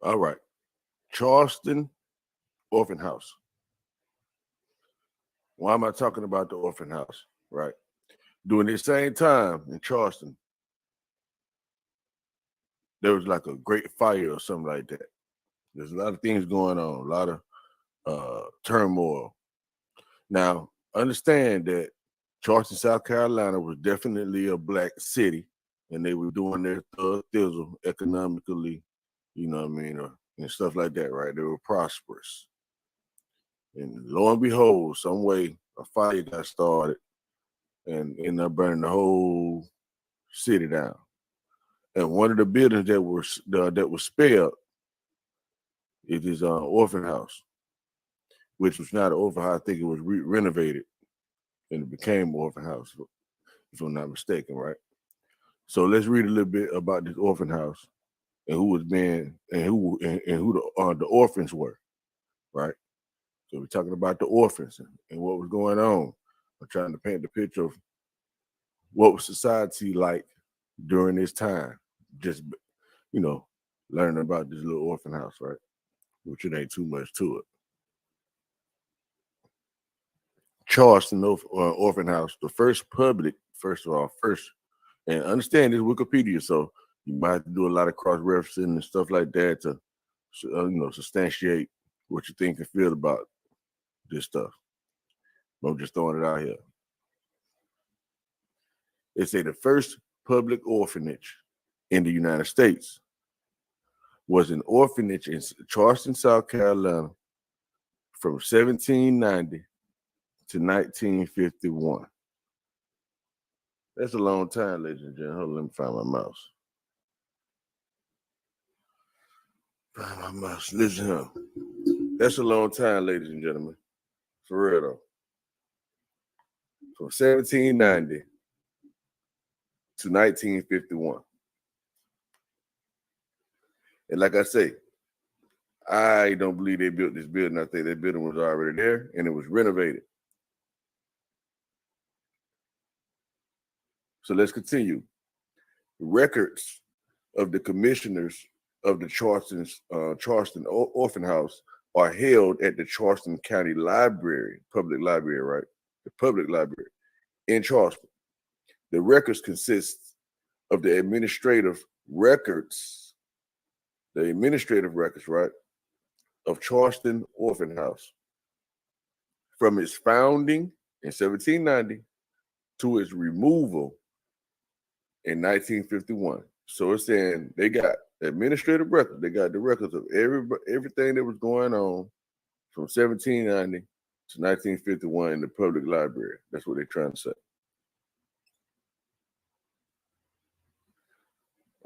All right. Charleston Orphan House. Why am I talking about the orphan house? Right. During this same time in Charleston, there was like a great fire or something like that. There's a lot of things going on, a lot of turmoil. Now, understand that Charleston, South Carolina was definitely a black city, and they were doing their thizzle economically, you know what I mean, and stuff like that, right? They were prosperous. And lo and behold, some way a fire got started and ended up burning the whole city down. And one of the buildings that was spared is this orphan house, which was not an orphan house. I think it was renovated and it became orphan house, if I'm not mistaken, right? So let's read a little bit about this orphan house and who was being and who the orphans were, right? So we're talking about the orphans and what was going on. I'm trying to paint the picture of what was society like during this time. Just learning about this little orphan house, right? Which it ain't too much to it. Charleston Orphan House, the first public, and understand this Wikipedia, so you might have to do a lot of cross-referencing and stuff like that to, substantiate what you think and feel about this stuff. I'm just throwing it out here. They say the first public orphanage in the United States was an orphanage in Charleston, South Carolina from 1790 to 1951. That's a long time, ladies and gentlemen. Hold on, let me find my mouse. Listen here. That's a long time, ladies and gentlemen. For real, though. From 1790 to 1951. And like I say, I don't believe they built this building. I think that building was already there and it was renovated. So let's continue. Records of the commissioners of the Charleston Orphan House are held at the Charleston County Library, public library, right? The public library in Charleston. The records consist of the administrative records, right, of Charleston Orphan House from its founding in 1790 to its removal in 1951. So it's saying they got administrative records. They got the records of everything that was going on from 1790 to 1951 in the public library. That's what they're trying to say.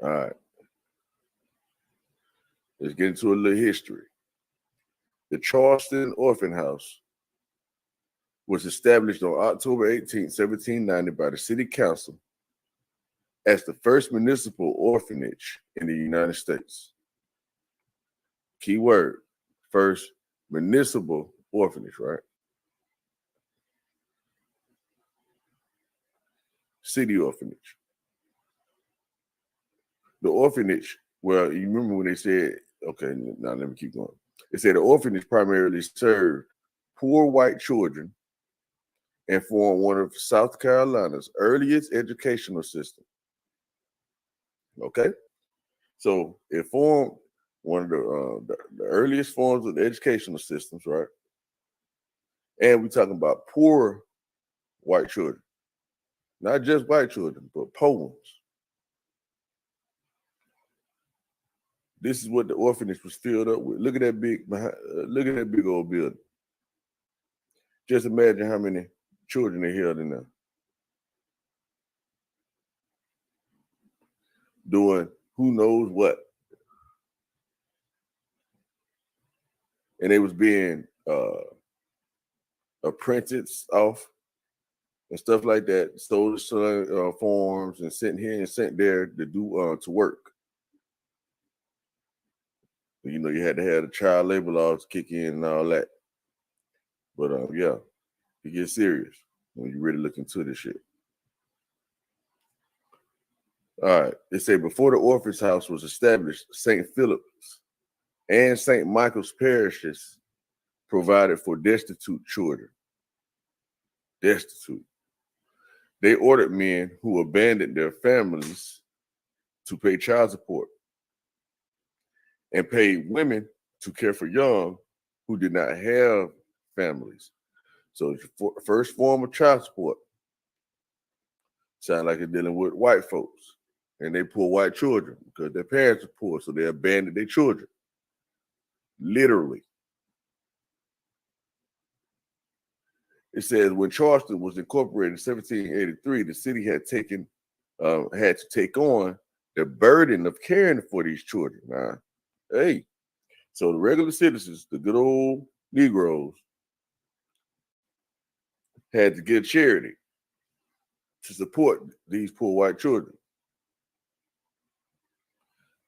All right. Let's get into a little history. The Charleston Orphan House was established on October 18, 1790 by the City Council as the first municipal orphanage in the United States. Key word, first municipal orphanage, right? City orphanage. The orphanage, well, you remember when they said, okay, now let me keep going. They said the orphanage primarily served poor white children and formed one of South Carolina's earliest educational systems. Okay, so it formed one of the earliest forms of the educational systems, right? And we're talking about poor white children, not just white children, but poor ones. This is what the orphanage was filled up with. Look at that big old building. Just imagine how many children they held in there. Doing who knows what. And they was being apprenticed off and stuff like that, stole forms and sent here and sent there to do to work. You know, you had to have the child labor laws kick in and all that. But yeah, it gets serious when you really look into this shit. All right, they say before the orphanage house was established, St. Philip's and St. Michael's parishes provided for destitute children. Destitute. They ordered men who abandoned their families to pay child support and paid women to care for young who did not have families. So the first form of child support sound like it's dealing with white folks, and they poor white children because their parents are poor, so they abandoned their children. Literally. It says when Charleston was incorporated in 1783, the city had to take on the burden of caring for these children. Now, hey, so the regular citizens, the good old Negroes, had to get charity to support these poor white children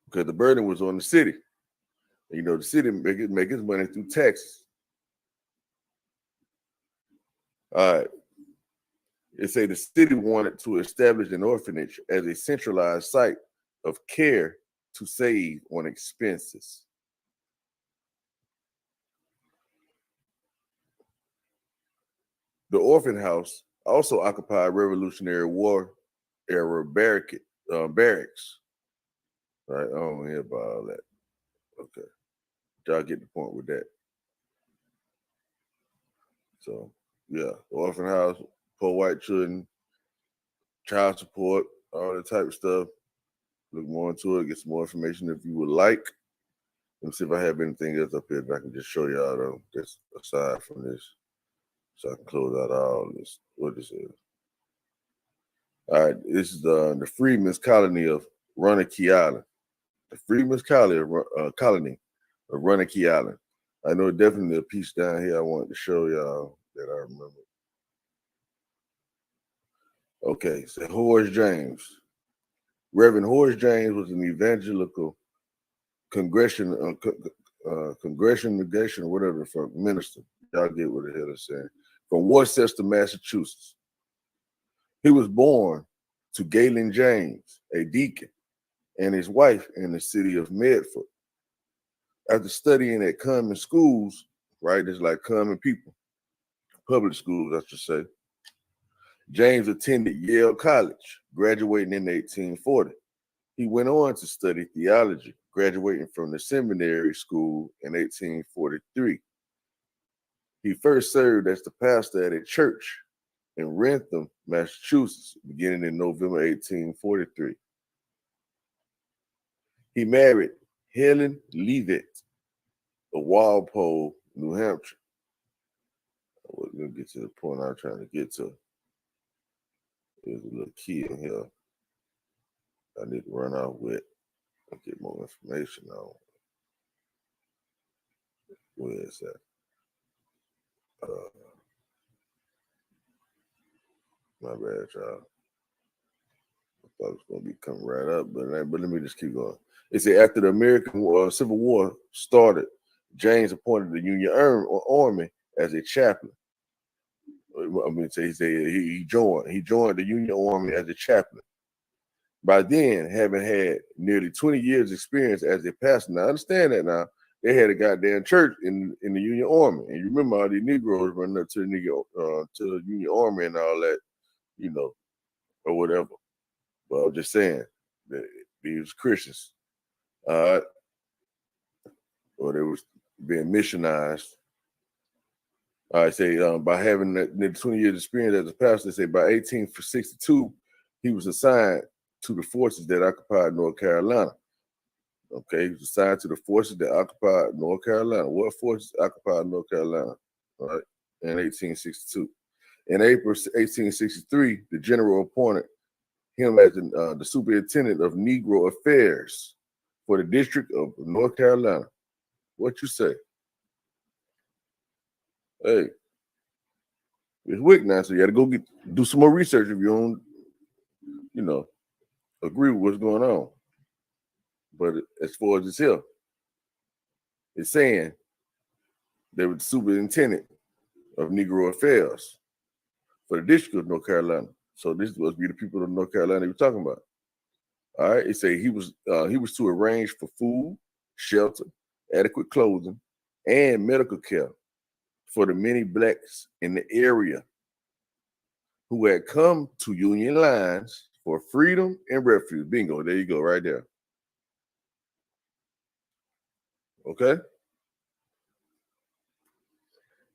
because the burden was on the city. You know, the city make its money through taxes. All right. It say the city wanted to establish an orphanage as a centralized site of care to save on expenses. The orphan house also occupied Revolutionary War era barracks. Right? I don't hear about all that. Okay. Y'all get the point with that. So, yeah, the orphan house, poor white children, child support, all that type of stuff. Look more into it, get some more information if you would like. Let me see if I have anything else up here that I can just show y'all, though, just aside from this. So I can close out all this, what this is. All right, this is the Freedmen's Colony of Runakey Island. The Freedmen's Colony of Runakey Island. I know definitely a piece down here I wanted to show y'all that I remember. Okay, so Horace James. Reverend Horace James was an evangelical congregation, whatever, from minister. Y'all get what the hell I'm saying. From Worcester, Massachusetts. He was born to Galen James, a deacon, and his wife in the city of Medford. After studying at common schools, right, it's like common people, public schools, I should say, James attended Yale College, graduating in 1840. He went on to study theology, graduating from the seminary school in 1843. He first served as the pastor at a church in Wrentham, Massachusetts, beginning in November 1843. He married Helen Leavitt of Walpole, New Hampshire. We're going to get to the point I'm trying to get to. There's a little key in here I need to run off with and get more information on. Where is that? My bad, y'all. I thought it was going to be coming right up, but let me just keep going. It said after the American Civil War started, James appointed the Union Army as a chaplain. I mean, he joined the Union Army as a chaplain. By then, having had nearly 20 years experience as a pastor. Now, I understand that now. They had a goddamn church in the Union Army. And you remember all these Negroes running up to the Union Army and all that, you know, or whatever. But I'm just saying that these Christians, or they was being missionized. I say by having that 20 years experience as a pastor, they say by 1862, he was assigned to the forces that occupied North Carolina. Okay, he was assigned to the forces that occupied North Carolina. What forces occupied North Carolina? All right, in 1862. In April 1863, the general appointed him as the superintendent of Negro affairs for the District of North Carolina. What you say? Hey, it's weak now, so you got to go do some more research if you don't, you know, agree with what's going on. But as far as it's here, it's saying they were the superintendent of Negro affairs for the District of North Carolina. So this must be the people of North Carolina we're talking about. All right, it say he was to arrange for food, shelter, adequate clothing, and medical care for the many blacks in the area who had come to Union lines for freedom and refuge. Bingo, there you go, right there. Okay?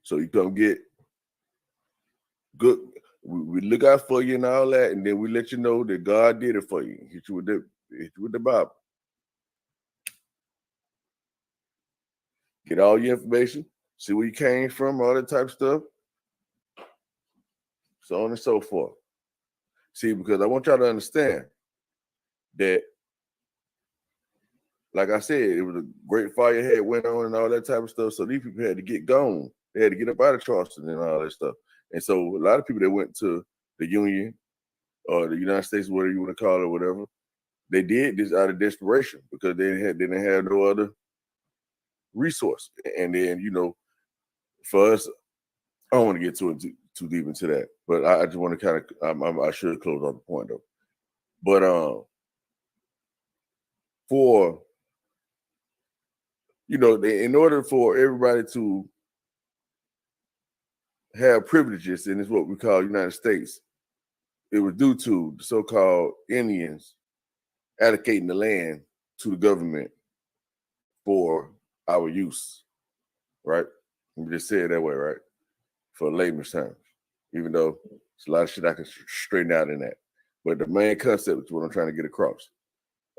So you come get good. We look out for you and all that, and then we let you know that God did it for you. Hit you with the Bible. Get all your information, see where you came from, all that type of stuff, so on and so forth. See, because I want y'all to understand that, like I said, it was a great fire had went on and all that type of stuff. So these people had to get gone. They had to get up out of Charleston and all that stuff. And so a lot of people that went to the Union or the United States, whatever you want to call it, whatever, they did this out of desperation because they didn't have no other resource. And then, for us, I don't want to get too deep into that, but I just want to kind of, I should close on the point though. But for, in order for everybody to have privileges, and it's what we call United States, it was due to the so-called Indians allocating the land to the government for our use, right? We just say it that way, right? For layman's terms, even though it's a lot of shit I can straighten out in that. But the main concept is what I'm trying to get across.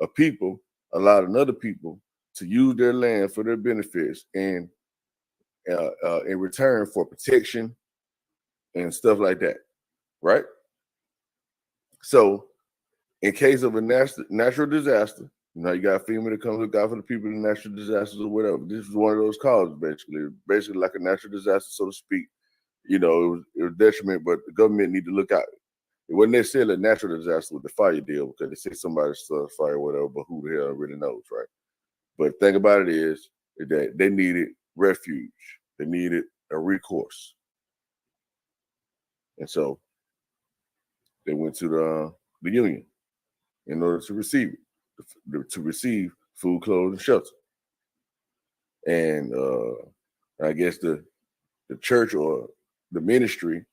A people allowed another people to use their land for their benefits and in return for protection and stuff like that, right? So in case of a natural disaster, you got FEMA to come look out for the people in natural disasters or whatever. This was one of those calls, basically like a natural disaster, so to speak. It was detriment, but the government need to look out. It wasn't necessarily a natural disaster with the fire deal because they say somebody started fire or whatever, but who the hell really knows, right? But the thing about it is that they needed refuge. They needed a recourse. And so they went to the Union in order to receive it, to receive food, clothes, and shelter. And I guess the church or the ministry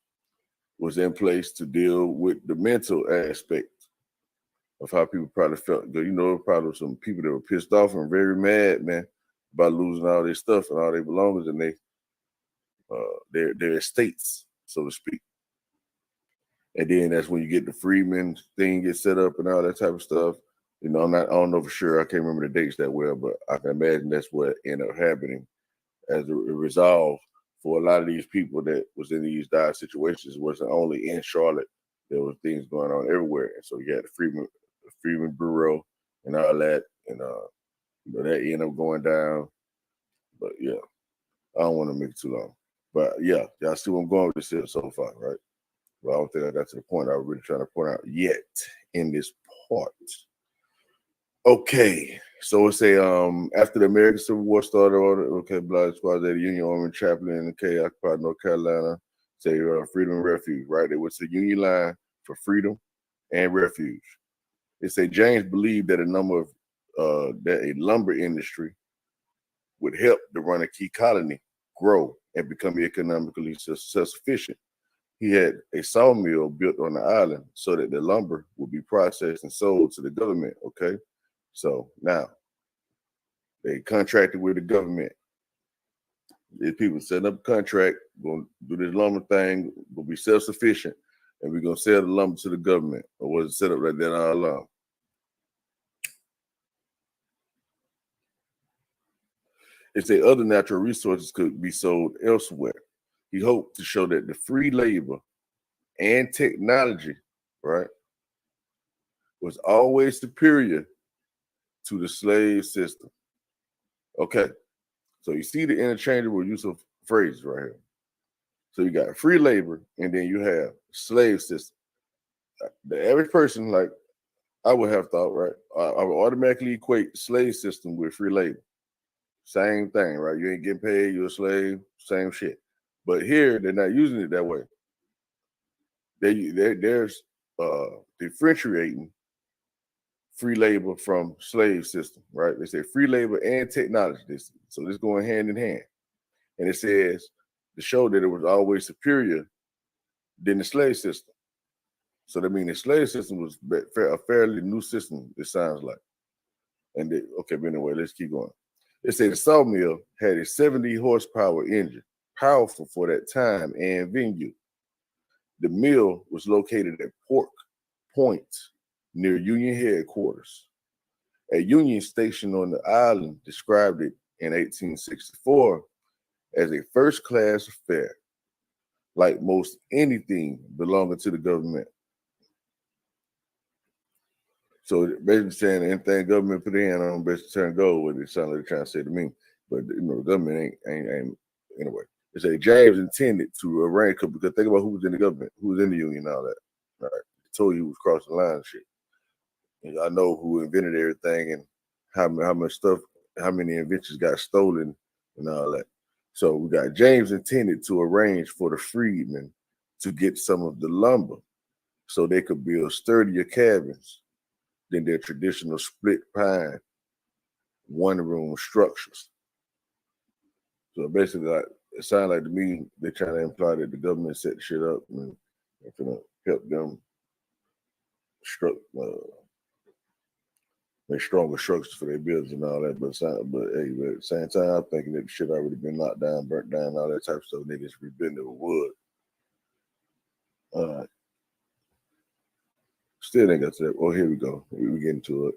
was in place to deal with the mental aspect of how people probably felt. Probably some people that were pissed off and very mad, man, about losing all their stuff and all their belongings and their estates, so to speak. And then that's when you get the freedmen thing get set up and all that type of stuff. I don't know for sure. I can't remember the dates that well, but I can imagine that's what ended up happening as a resolve for a lot of these people that was in these dire situations. It wasn't only in Charlotte. There was things going on everywhere. And so you had the Freedmen Bureau and all that. And that ended up going down. But yeah, I don't want to make it too long. But yeah, y'all see where I'm going with this here so far, right? But I don't think I got to the point I was really trying to point out yet in this part. Okay, so it's after the American Civil War started, Blood Squad, the Union Army chaplain, occupied North Carolina, freedom and refuge, right? They went to the Union line for freedom and refuge. They say James believed that that a lumber industry would help to run a key colony grow and become economically self-sufficient. He had a sawmill built on the island so that the lumber would be processed and sold to the government, okay? So now they contracted with the government. These people set up a contract, going to do this lumber thing, will be self-sufficient, and we're going to sell the lumber to the government. Or was it set up like that all along? They say other natural resources could be sold elsewhere. He hoped to show that the free labor and technology, right, was always superior to the slave system. Okay, so you see the interchangeable use of phrases right here. So you got free labor, and then you have slave system. The average person, like I would have thought, right, I would automatically equate slave system with free labor. Same thing, right? You ain't getting paid, you're a slave, same shit. But here, they're not using it that way. There's differentiating free labor from slave system, right? They say free labor and technology. So this going hand in hand. And it says to show that it was always superior than the slave system. So that means the slave system was a fairly new system, it sounds like. And okay, but anyway, let's keep going. They say the sawmill had a 70 horsepower engine, powerful for that time and venue. The mill was located at Pork Point near Union headquarters. A Union station on the island described it in 1864 as a first-class affair, like most anything belonging to the government. So basically saying anything government put in on basically turn gold, what it sounds like they're trying to say to me. But the government ain't anyway. They say James intended to arrange, because think about who was in the government, who was in the union and all that. All right. He told you he was crossing the line and shit. And I know who invented everything and how much stuff, how many inventions got stolen and all that. So we got James intended to arrange for the freedmen to get some of the lumber so they could build sturdier cabins than their traditional split pine one-room structures. So basically, it sounds like to me they're trying to imply that the government set the shit up and gonna help them make stronger structures for their buildings and all that. But at the same time, I'm thinking that the shit already been knocked down, burnt down, all that type of stuff. They just rebuilding it with wood. All right. Still ain't got to that. Oh, here we go. We get into it.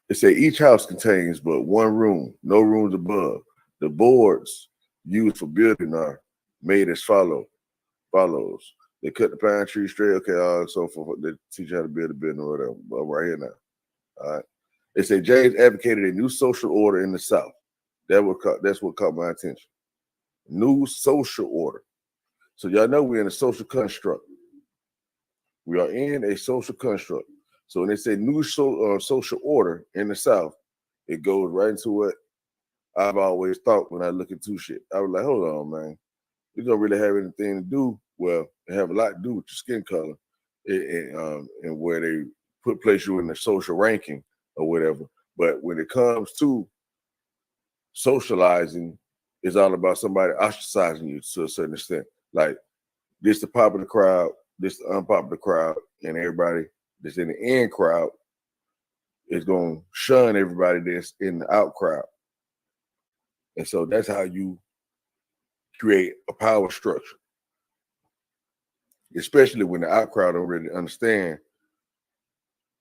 They say each house contains but one room, no rooms above. The boards used for building are made as follows. They cut the pine tree straight, okay, so forth. They teach you how to build a building or whatever. But right here now. All right. They say James advocated a new social order in the South. That's what caught my attention. New social order. So y'all know we're in a social construct. We are in a social construct. So when they say new social order in the South, it goes right into what I've always thought when I look into shit. I was like, hold on, man. It don't really have anything to do, well, it have a lot to do with your skin color and where they place you in the social ranking or whatever. But when it comes to socializing, it's all about somebody ostracizing you to a certain extent. Like, this the popular crowd, this the unpopular crowd, and everybody that's in the in crowd is going to shun everybody that's in the out crowd. And so that's how you create a power structure, especially when the out crowd don't really understand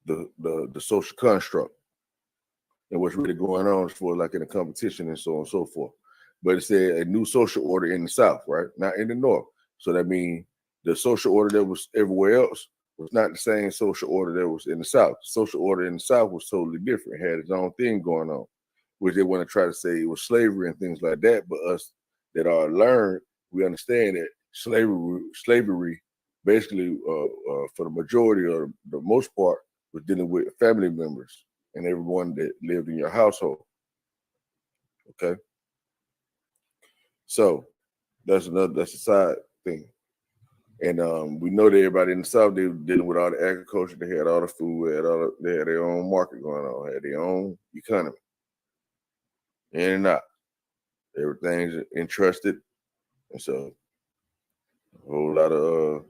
the social construct and what's really going on for like in a competition and so on and so forth. But it said a new social order in the South, right? Not in the North. So that means the social order that was everywhere else was not the same social order that was in the South. The social order in the South was totally different. It had its own thing going on, which they want to try to say it was slavery and things like that. But us that are learned, we understand that slavery basically, for the majority or the most part, was dealing with family members and everyone that lived in your household. Okay. So that's a side thing. And we know that everybody in the South, they were dealing with all the agriculture, they had all the food, they had their own market going on, had their own economy. In and out. Everything's entrusted. And so a whole lot of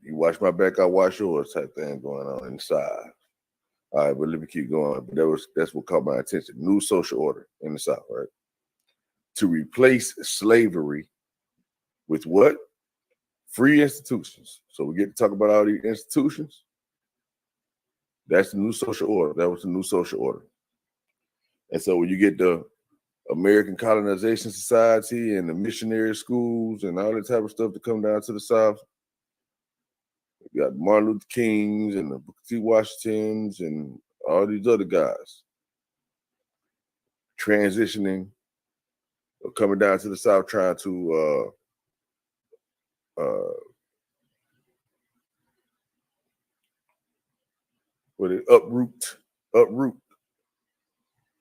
you watch my back, I watch yours type thing going on inside. All right, but let me keep going. But that's what caught my attention. New social order in the South, right? To replace slavery with what? Free institutions. So we get to talk about all these institutions. That's the new social order. That was the new social order. And so when you get the American Colonization Society and the missionary schools and all that type of stuff to come down to the South, you got Martin Luther Kings and the Booker T. Washingtons and all these other guys transitioning or coming down to the South trying to uproot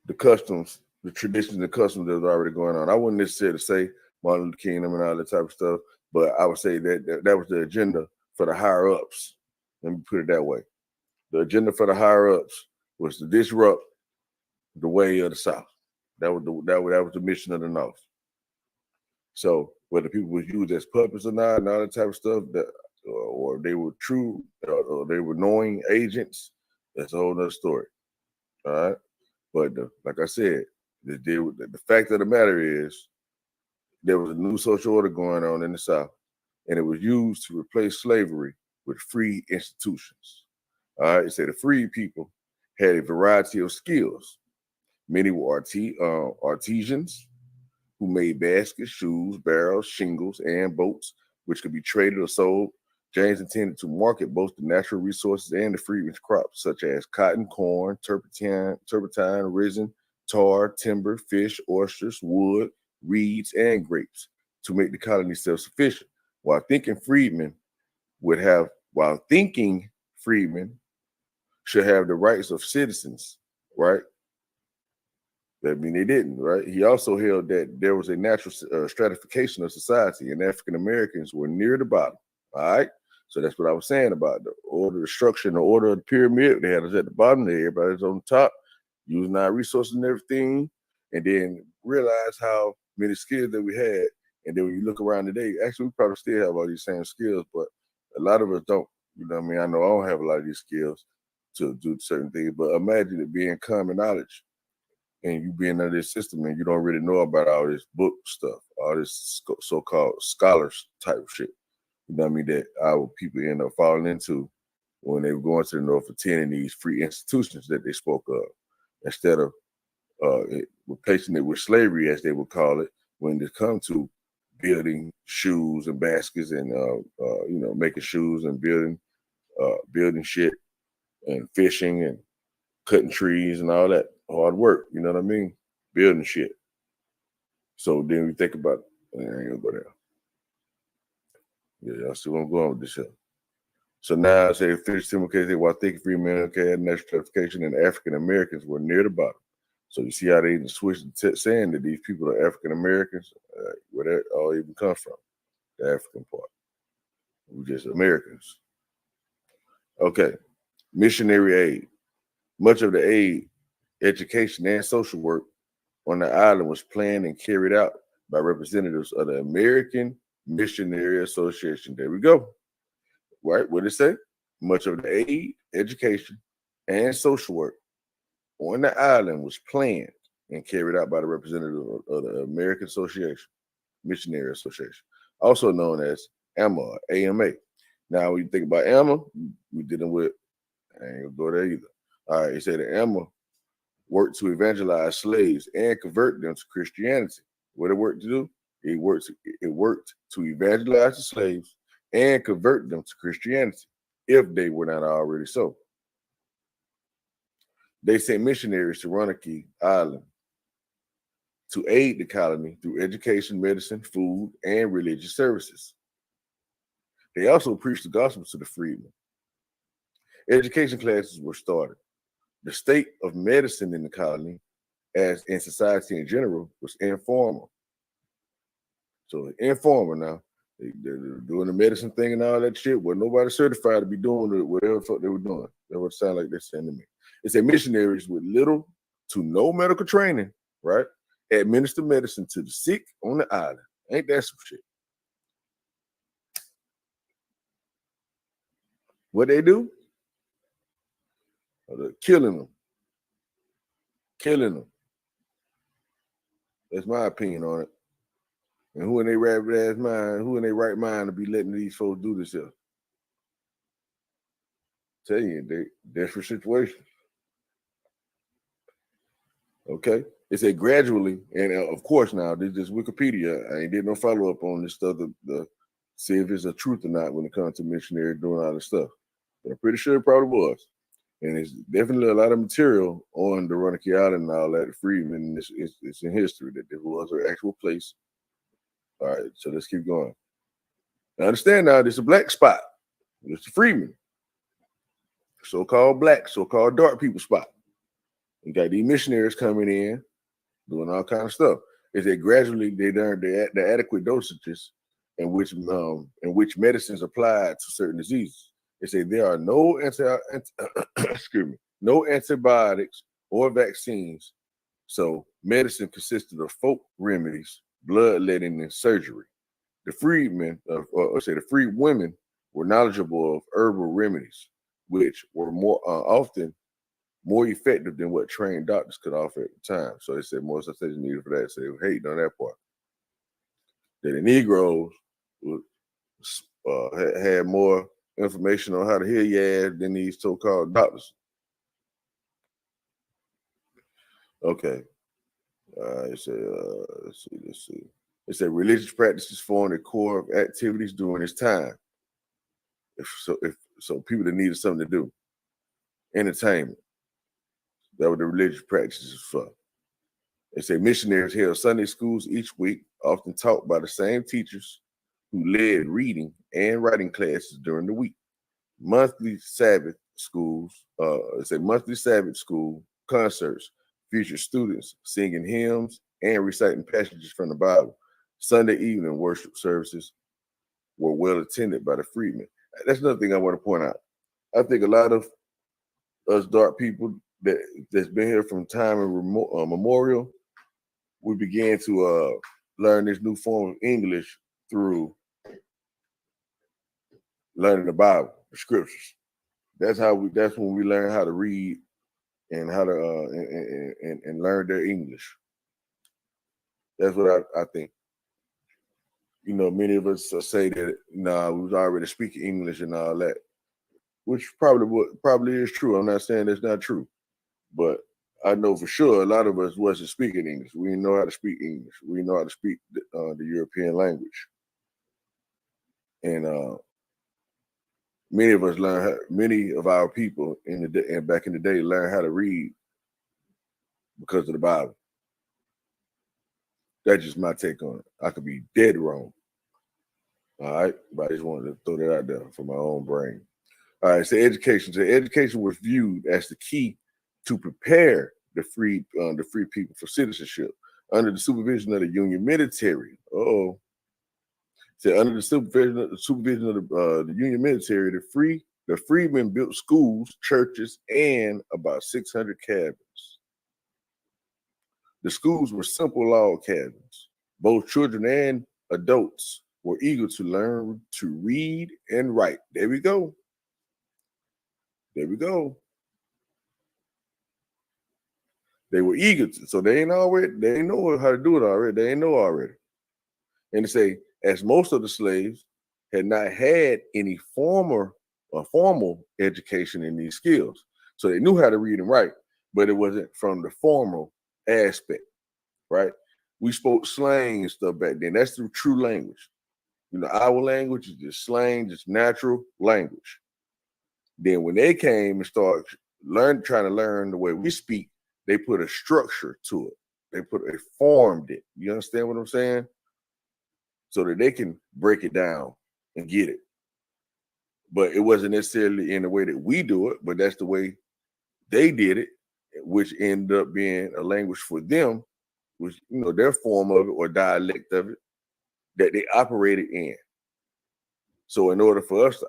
the customs, the traditions and customs that was already going on. I wouldn't necessarily say Martin Luther King and all that type of stuff. But I would say that was the agenda for the higher ups. Let me put it that way. The agenda for the higher ups was to disrupt the way of the South. That was the mission of the North. So whether people was used as puppets or not, and all that type of stuff, that or they were true, or they were knowing agents, that's a whole other story. All right, but like I said, the fact of the matter is there was a new social order going on in the South, and it was used to replace slavery with free institutions. All right, it said the free people had a variety of skills. Many were artisans who made baskets, shoes, barrels, shingles, and boats, which could be traded or sold. James intended to market both the natural resources and the freedmen's crops, such as cotton, corn, turpentine, resin, tar, timber, fish, oysters, wood, reeds, and grapes, to make the colony self-sufficient. While thinking freedmen should have the rights of citizens, right? I mean, they didn't, right? He also held that there was a natural stratification of society, and African Americans were near the bottom. All right, so that's what I was saying about the order, the structure, and the order of the pyramid. They had us at the bottom, there, everybody's on the top, using our resources and everything, and then realize how many skills that we had. And then when you look around today, actually, we probably still have all these same skills, but a lot of us don't. You know what I mean? I know I don't have a lot of these skills to do certain things, but imagine it being common knowledge and you being under this system and you don't really know about all this book stuff, all this so-called scholars type of shit. You know what I mean? That our people end up falling into when they were going to the North, attending these free institutions that they spoke of, instead of replacing it with slavery, as they would call it, when it comes to building shoes and baskets and making shoes and building shit and fishing and cutting trees and all that hard work. You know what I mean? Building shit. So then we think about I ain't gonna go there. Yeah, y'all see where I'm going with this shit. So now I say finish simultaneously while thinking free men had national stratification and African Americans were near the bottom. So you see how they even switched saying that these people are African Americans, where that all even comes from, the African part. We're just Americans. Okay, missionary aid. Much of the aid, education, and social work on the island was planned and carried out by representatives of the American Missionary Association. There we go. Right? What did it say? Much of the aid, education, and social work on the island was planned and carried out by the representative of the American Missionary Association, also known as AMA, AMA. Now, when you think about AMA, we're dealing with, I ain't gonna go there either. All right, it said that AMA worked to evangelize slaves and convert them to Christianity. What it worked to do? It worked to evangelize the slaves and convert them to Christianity, if they were not already so. They sent missionaries to Roanoke Island to aid the colony through education, medicine, food, and religious services. They also preached the gospel to the freedmen. Education classes were started. The state of medicine in the colony, as in society in general, was informal. So informal now. They're doing the medicine thing and all that shit. Well, nobody certified to be doing whatever the fuck they were doing. That's what it sounded like they're saying to me. It said missionaries with little to no medical training, right, administer medicine to the sick on the island. Ain't that some shit? What they do? They're killing them. Killing them. That's my opinion on it. And who in their right mind to be letting these folks do this here? Tell you, they desperate situations. Okay, it said gradually, and of course now this is Wikipedia. I ain't did no follow up on this stuff to see if it's a truth or not when it comes to missionary doing all this stuff. But I'm pretty sure it probably was, and it's definitely a lot of material on the Roanoke Island and all that. Freedmen, it's in history that there was an actual place. All right, so let's keep going. I understand now there's a black spot. It's the freedmen, so-called black, so-called dark people spot. You got these missionaries coming in, doing all kind of stuff. Is that gradually they learned the adequate dosages in which medicines applied to certain diseases. They say there are no excuse me, no antibiotics or vaccines. So medicine consisted of folk remedies, bloodletting, and surgery. The freedmen, the freed women, were knowledgeable of herbal remedies, which were more often more effective than what trained doctors could offer at the time. So they said more substances needed for that. So they were hating on that part. That the Negroes had more information on how to heal your ass than these so-called doctors. Okay. Let's see. It said religious practices formed the core of activities during this time. If people that needed something to do, entertainment. That were the religious practices for. They say missionaries held Sunday schools each week, often taught by the same teachers who led reading and writing classes during the week. Monthly Sabbath schools, monthly Sabbath school concerts featured students singing hymns and reciting passages from the Bible. Sunday evening worship services were well attended by the freedmen. That's another thing I want to point out. I think a lot of us dark people that's been here from time immemorial, we began to learn this new form of English through learning the Bible, the scriptures. That's when we learn how to read and how to and learn their English. That's what I think. You know, many of us say that we was already speaking English and all that, which probably is true. I'm not saying that's not true, but I know for sure a lot of us wasn't speaking English. We didn't know how to speak English. We didn't know how to speak the European language, and many of our people back in the day learned how to read because of the Bible. That's just my take on it. I could be dead wrong. All right, but I just wanted to throw that out there for my own brain. All right, so education. So education was viewed as the key to prepare the free people for citizenship under the supervision of the Union military. So under the supervision of the Union military, the freedmen built schools, churches, and about 600 cabins. The schools were simple log cabins. Both children and adults were eager to learn to read and write. There we go. There we go. They were eager to, so they ain't know how to do it already. They ain't know already. And to say, as most of the slaves had not had any formal education in these skills. So they knew how to read and write, but it wasn't from the formal aspect, right? We spoke slang and stuff back then. That's the true language. You know, our language is just slang, just natural language. Then when they came and started trying to learn the way we speak, they put a structure to it. They formed it. You understand what I'm saying? So that they can break it down and get it. But it wasn't necessarily in the way that we do it, but that's the way they did it, which ended up being a language for them, which, you know, their form of it or dialect of it that they operated in. So in order for us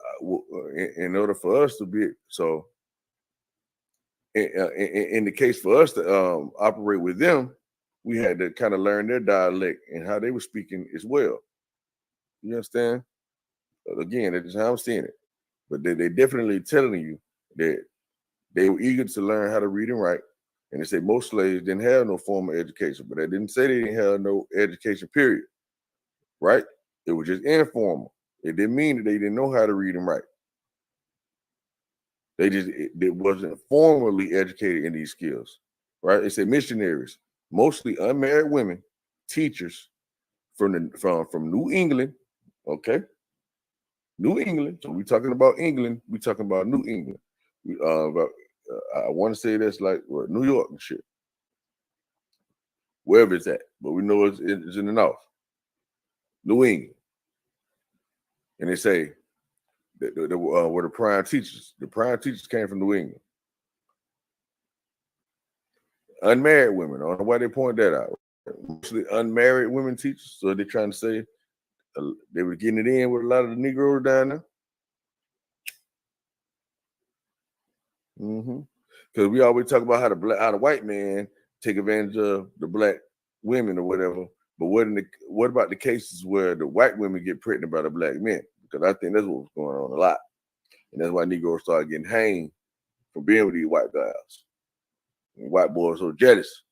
to be, so in the case for us to operate with them, we had to kind of learn their dialect and how they were speaking as well. You understand? Again, that's just how I'm seeing it. But they definitely telling you that they were eager to learn how to read and write. And they say most slaves didn't have no formal education, but they didn't say they didn't have no education, period. Right? It was just informal. It didn't mean that they didn't know how to read and write. They wasn't formally educated in these skills. Right? They say missionaries, mostly unmarried women, teachers from New England, okay? New England. So we're talking about England. We're talking about New England. I want to say that's like New York and shit, wherever it's at. But we know it's in the north, New England. And they say that were the prime teachers. The prime teachers came from New England. Unmarried women. I don't know why they point that out. Mostly unmarried women teachers. So they're trying to say they were getting it in with a lot of the Negroes down there. Because we always talk about how the white man take advantage of the black women or whatever. But what about the cases where the white women get pregnant by the black men? Because I think that's what's going on a lot. And that's why Negroes started getting hanged for being with these white guys. And white boys so jealous.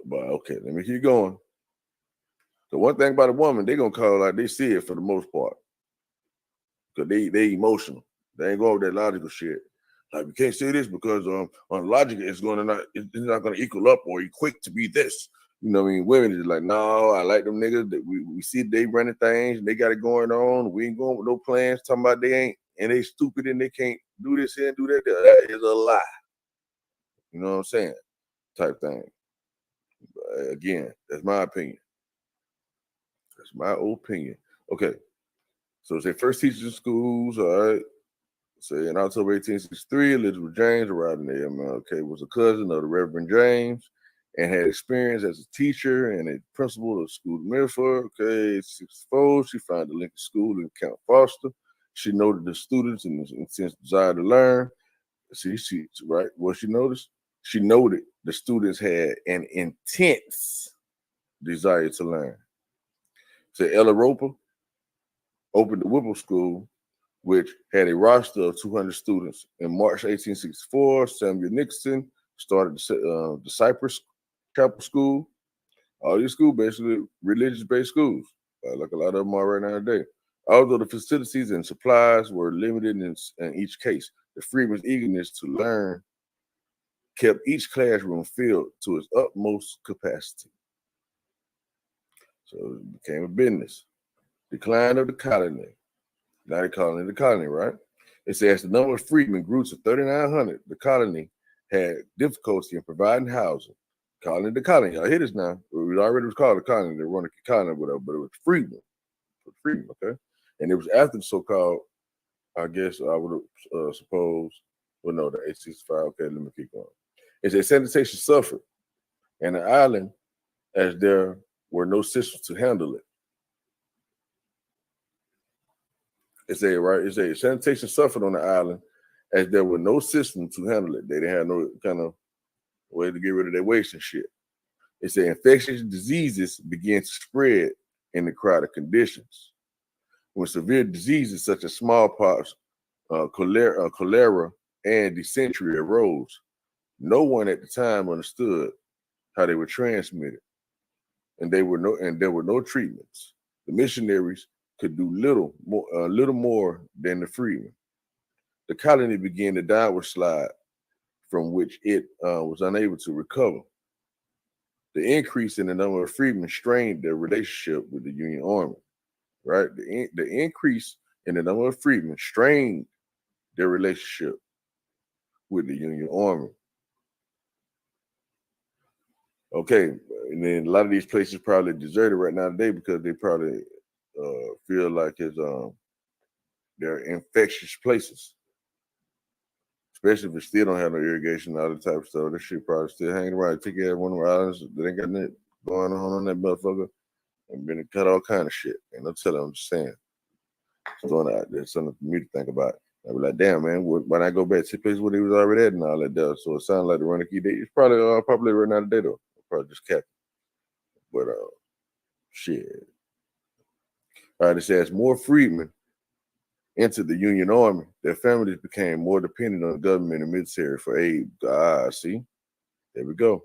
But okay, let me keep going. The one thing about a woman, they're gonna call like they see it for the most part. Because they emotional. They ain't going with that logical shit. Like, we can't say this because on logic it's not gonna equal up or equate to be this. You know what I mean? Women is like, no, I like them niggas. That we see they running things and they got it going on. We ain't going with no plans, talking about they ain't, and they stupid and they can't do this and do that. That is a lie. You know what I'm saying? Type thing. But again, that's my opinion. That's my opinion. Okay. So it's their first teachers in schools, all right. So in October 1863, Elizabeth James arrived in the MLK, was a cousin of the Reverend James, and had experience as a teacher and a principal of school in Milford. Okay, 64, she founded the Lincoln School in Camp Foster. She noted the students and intense desire to learn. See, right, what she noticed? She noted the students had an intense desire to learn. So Ella Roper opened the Whipple School, which had a roster of 200 students. In March 1864, Samuel Nixon started the Cypress Chapel School. All these schools, basically religious-based schools, like a lot of them are right now today. Although the facilities and supplies were limited in each case, the Freedmen's eagerness to learn kept each classroom filled to its utmost capacity. So it became a business. Decline of the colony. Now they calling it the colony, right? It says the number of freedmen grew to 3,900. The colony had difficulty in providing housing. Calling it the colony. Y'all hear this now. It already was called the colony. They run the colony, whatever, but it was freedmen. Freedmen, okay? And it was after the so-called, I guess I would suppose, well, no, the 865. Okay, let me keep going. It says sanitation suffered, and the island, as there were no systems to handle it. It's a right. It's a sanitation suffered on the island as there were no system to handle it. They didn't have no kind of way to get rid of their waste and shit. It's a infectious diseases began to spread in the crowded conditions. When severe diseases such as smallpox, cholera, and dysentery arose, no one at the time understood how they were transmitted, and there were no treatments. The missionaries could do little more than the freedmen. The colony began the downward slide from which it was unable to recover. The increase in the number of freedmen strained their relationship with the Union Army, right? The increase in the number of freedmen strained their relationship with the Union Army. Okay, and then a lot of these places probably deserted right now today because they probably feel like they're infectious places, especially if it still don't have no irrigation and all that type of stuff. This shit probably still hanging around. Take care of one of the islands that ain't got nothing going on that motherfucker, and been cut all kind of shit. And I'm telling you, I'm just saying, it's doing out there, something for me to think about. I be like, damn, man, when I go back to the place where they was already at and all that stuff, so it sounds like the running key. It's probably right now today though. Probably just kept. But shit. All right, it says more freedmen entered the Union Army. Their families became more dependent on the government and military for aid. See, there we go.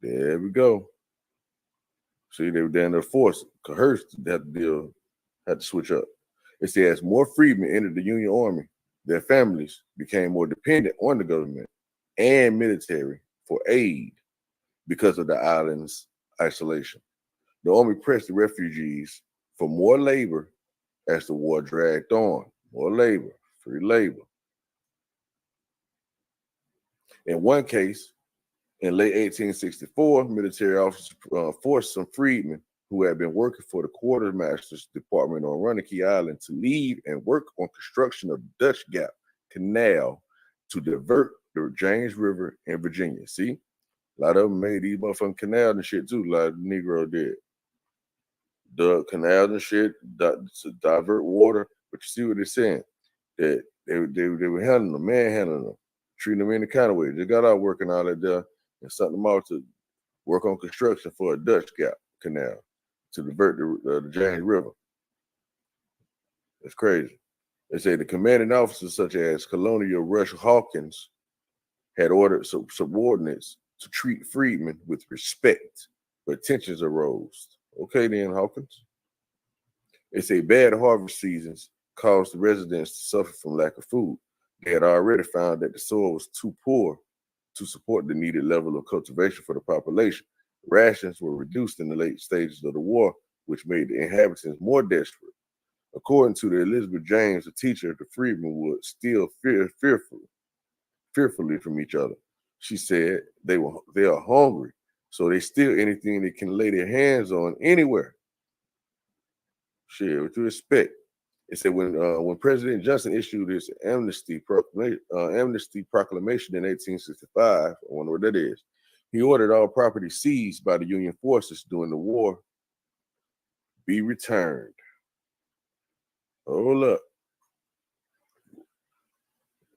There we go. See, they were down there forced, coerced to have to deal, had to switch up. It says more freedmen entered the Union Army. Their families became more dependent on the government and military for aid because of the island's isolation. The army pressed the refugees for more labor as the war dragged on. More labor, free labor. In one case, in late 1864, military officers forced some freedmen who had been working for the quartermaster's department on Runakey Island to leave and work on construction of the Dutch Gap Canal to divert the James River in Virginia. See, a lot of them made these motherfucking canals and shit too, like the Negro did. dug canals and shit to divert water. But you see what they're saying? That they were handling them, manhandling them, treating them any kind of way. They got out working all that there and sent them out to work on construction for a Dutch Gap Canal to divert the James River. It's crazy. They say the commanding officers, such as Colonial Rush Hawkins, had ordered subordinates to treat freedmen with respect, but tensions arose. Okay, then, Hawkins. They say bad harvest seasons caused the residents to suffer from lack of food. They had already found that the soil was too poor to support the needed level of cultivation for the population. Rations were reduced in the late stages of the war, which made the inhabitants more desperate. According to the Elizabeth James, a teacher, the freedmen would steal fearfully from each other. She said they are hungry, so they steal anything they can lay their hands on anywhere. Shit, with respect. It said when President Johnson issued his amnesty proclamation in 1865, I wonder what that is, he ordered all property seized by the Union forces during the war be returned. Hold up.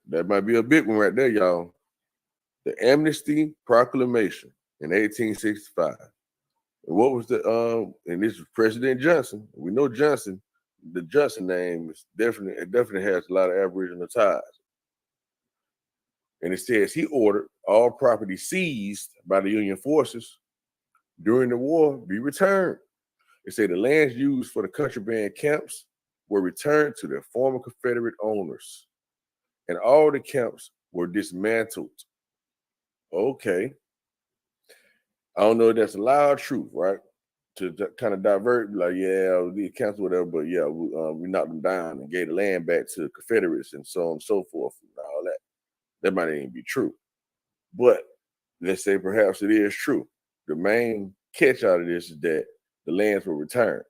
That might be a big one right there, y'all. The Amnesty Proclamation in 1865. And what was and this was President Johnson. We know Johnson, the Johnson name is definitely has a lot of Aboriginal ties. And it says he ordered all property seized by the Union forces during the war be returned. It said the lands used for the contraband camps were returned to their former Confederate owners, and all the camps were dismantled. Okay. I don't know if that's a loud truth, right? To kind of divert, like, yeah, the camps, whatever, but yeah, we knocked them down and gave the land back to the Confederates and so on and so forth and all that. That might not even be true. But let's say perhaps it is true. The main catch out of this is that the lands were returned.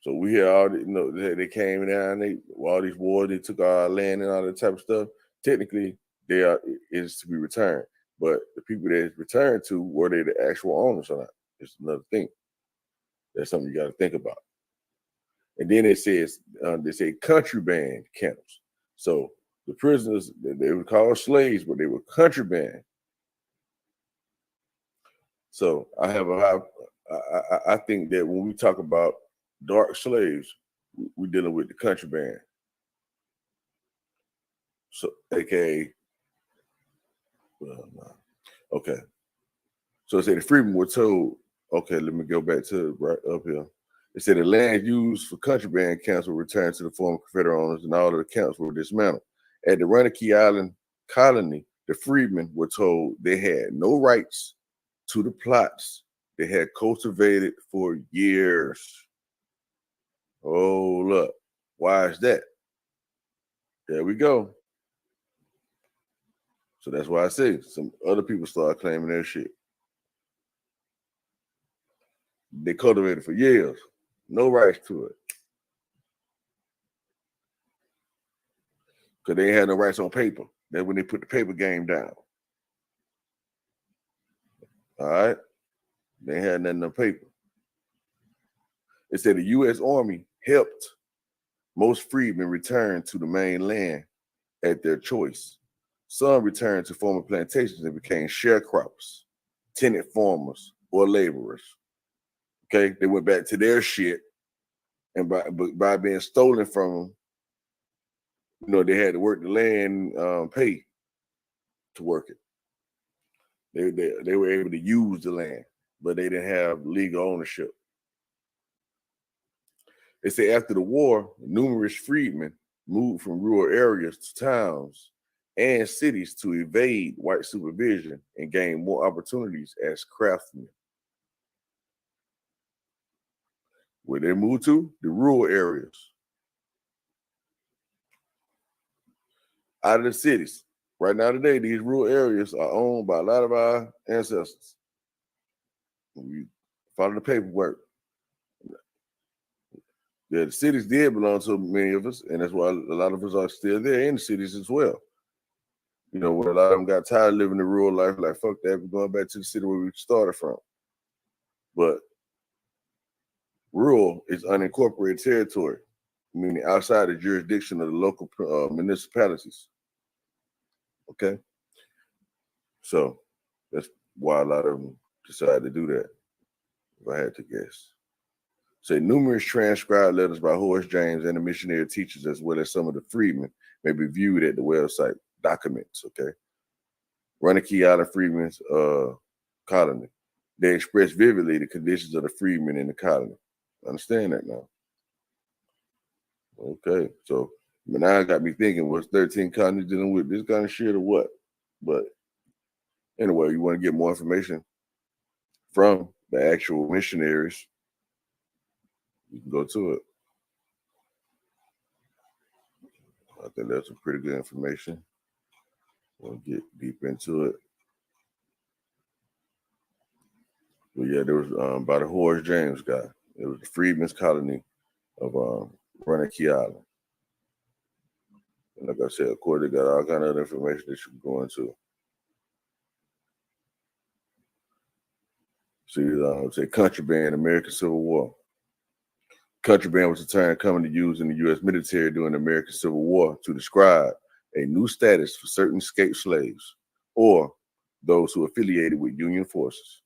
So we hear all the, they came down, all these wars, they took our land and all that type of stuff. Technically, is to be returned. But the people that it's returned to, were they the actual owners or not? It's another thing. That's something you got to think about. And then it says, they say contraband camps. So the prisoners, they were called slaves, but they were contraband. So I think that when we talk about dark slaves, we're dealing with the contraband. So, AKA, okay. So it said the freedmen were told, okay, let me go back to right up here. It said the land used for contraband camps were returned to the former Confederate owners and all of the camps were dismantled. At the Runakee Island colony, the freedmen were told they had no rights to the plots they had cultivated for years. Oh, look. Why is that? There we go. So that's why I say some other people start claiming their shit. They cultivated for years. No rights to it. Because they ain't had no rights on paper. That's when they put the paper game down. All right? They had nothing on paper. It said the U.S. Army helped most freedmen return to the mainland at their choice. Some returned to former plantations and became sharecroppers, tenant farmers, or laborers. Okay, they went back to their shit, and by being stolen from them, they had to work the land, pay to work it. They were able to use the land, but they didn't have legal ownership. They say after the war, numerous freedmen moved from rural areas to towns and cities to evade white supervision and gain more opportunities as craftsmen. Where they moved to? The rural areas. Out of the cities. Right now today, these rural areas are owned by a lot of our ancestors. We follow the paperwork. Yeah, the cities did belong to many of us, and that's why a lot of us are still there in the cities as well. Where a lot of them got tired of living the rural life, like, fuck that, we're going back to the city where we started from. But Rural is unincorporated territory, meaning outside the jurisdiction of the local municipalities. Okay, so that's why a lot of them decided to do that. If I had to guess. Say numerous transcribed letters by Horace James and the missionary teachers, as well as some of the freedmen, may be viewed at the website documents. Okay, Runakee Island Freedmen's colony. They express vividly the conditions of the freedmen in the colony. Understand that now? Okay, so now it got me thinking: was 13 colonies dealing with this kind of shit or what? But anyway, you want to get more information from the actual missionaries, you can go to it. I think that's some pretty good information. We'll get deep into it. But yeah, there was by the Horace James guy. It was the Freedmen's Colony of Runakee Island. And like I said, of course, they got all kind of information that you can go into. See, say contraband, American Civil War. Contraband was a term commonly used in the U.S. military during the American Civil War to describe a new status for certain escaped slaves or those who affiliated with Union forces.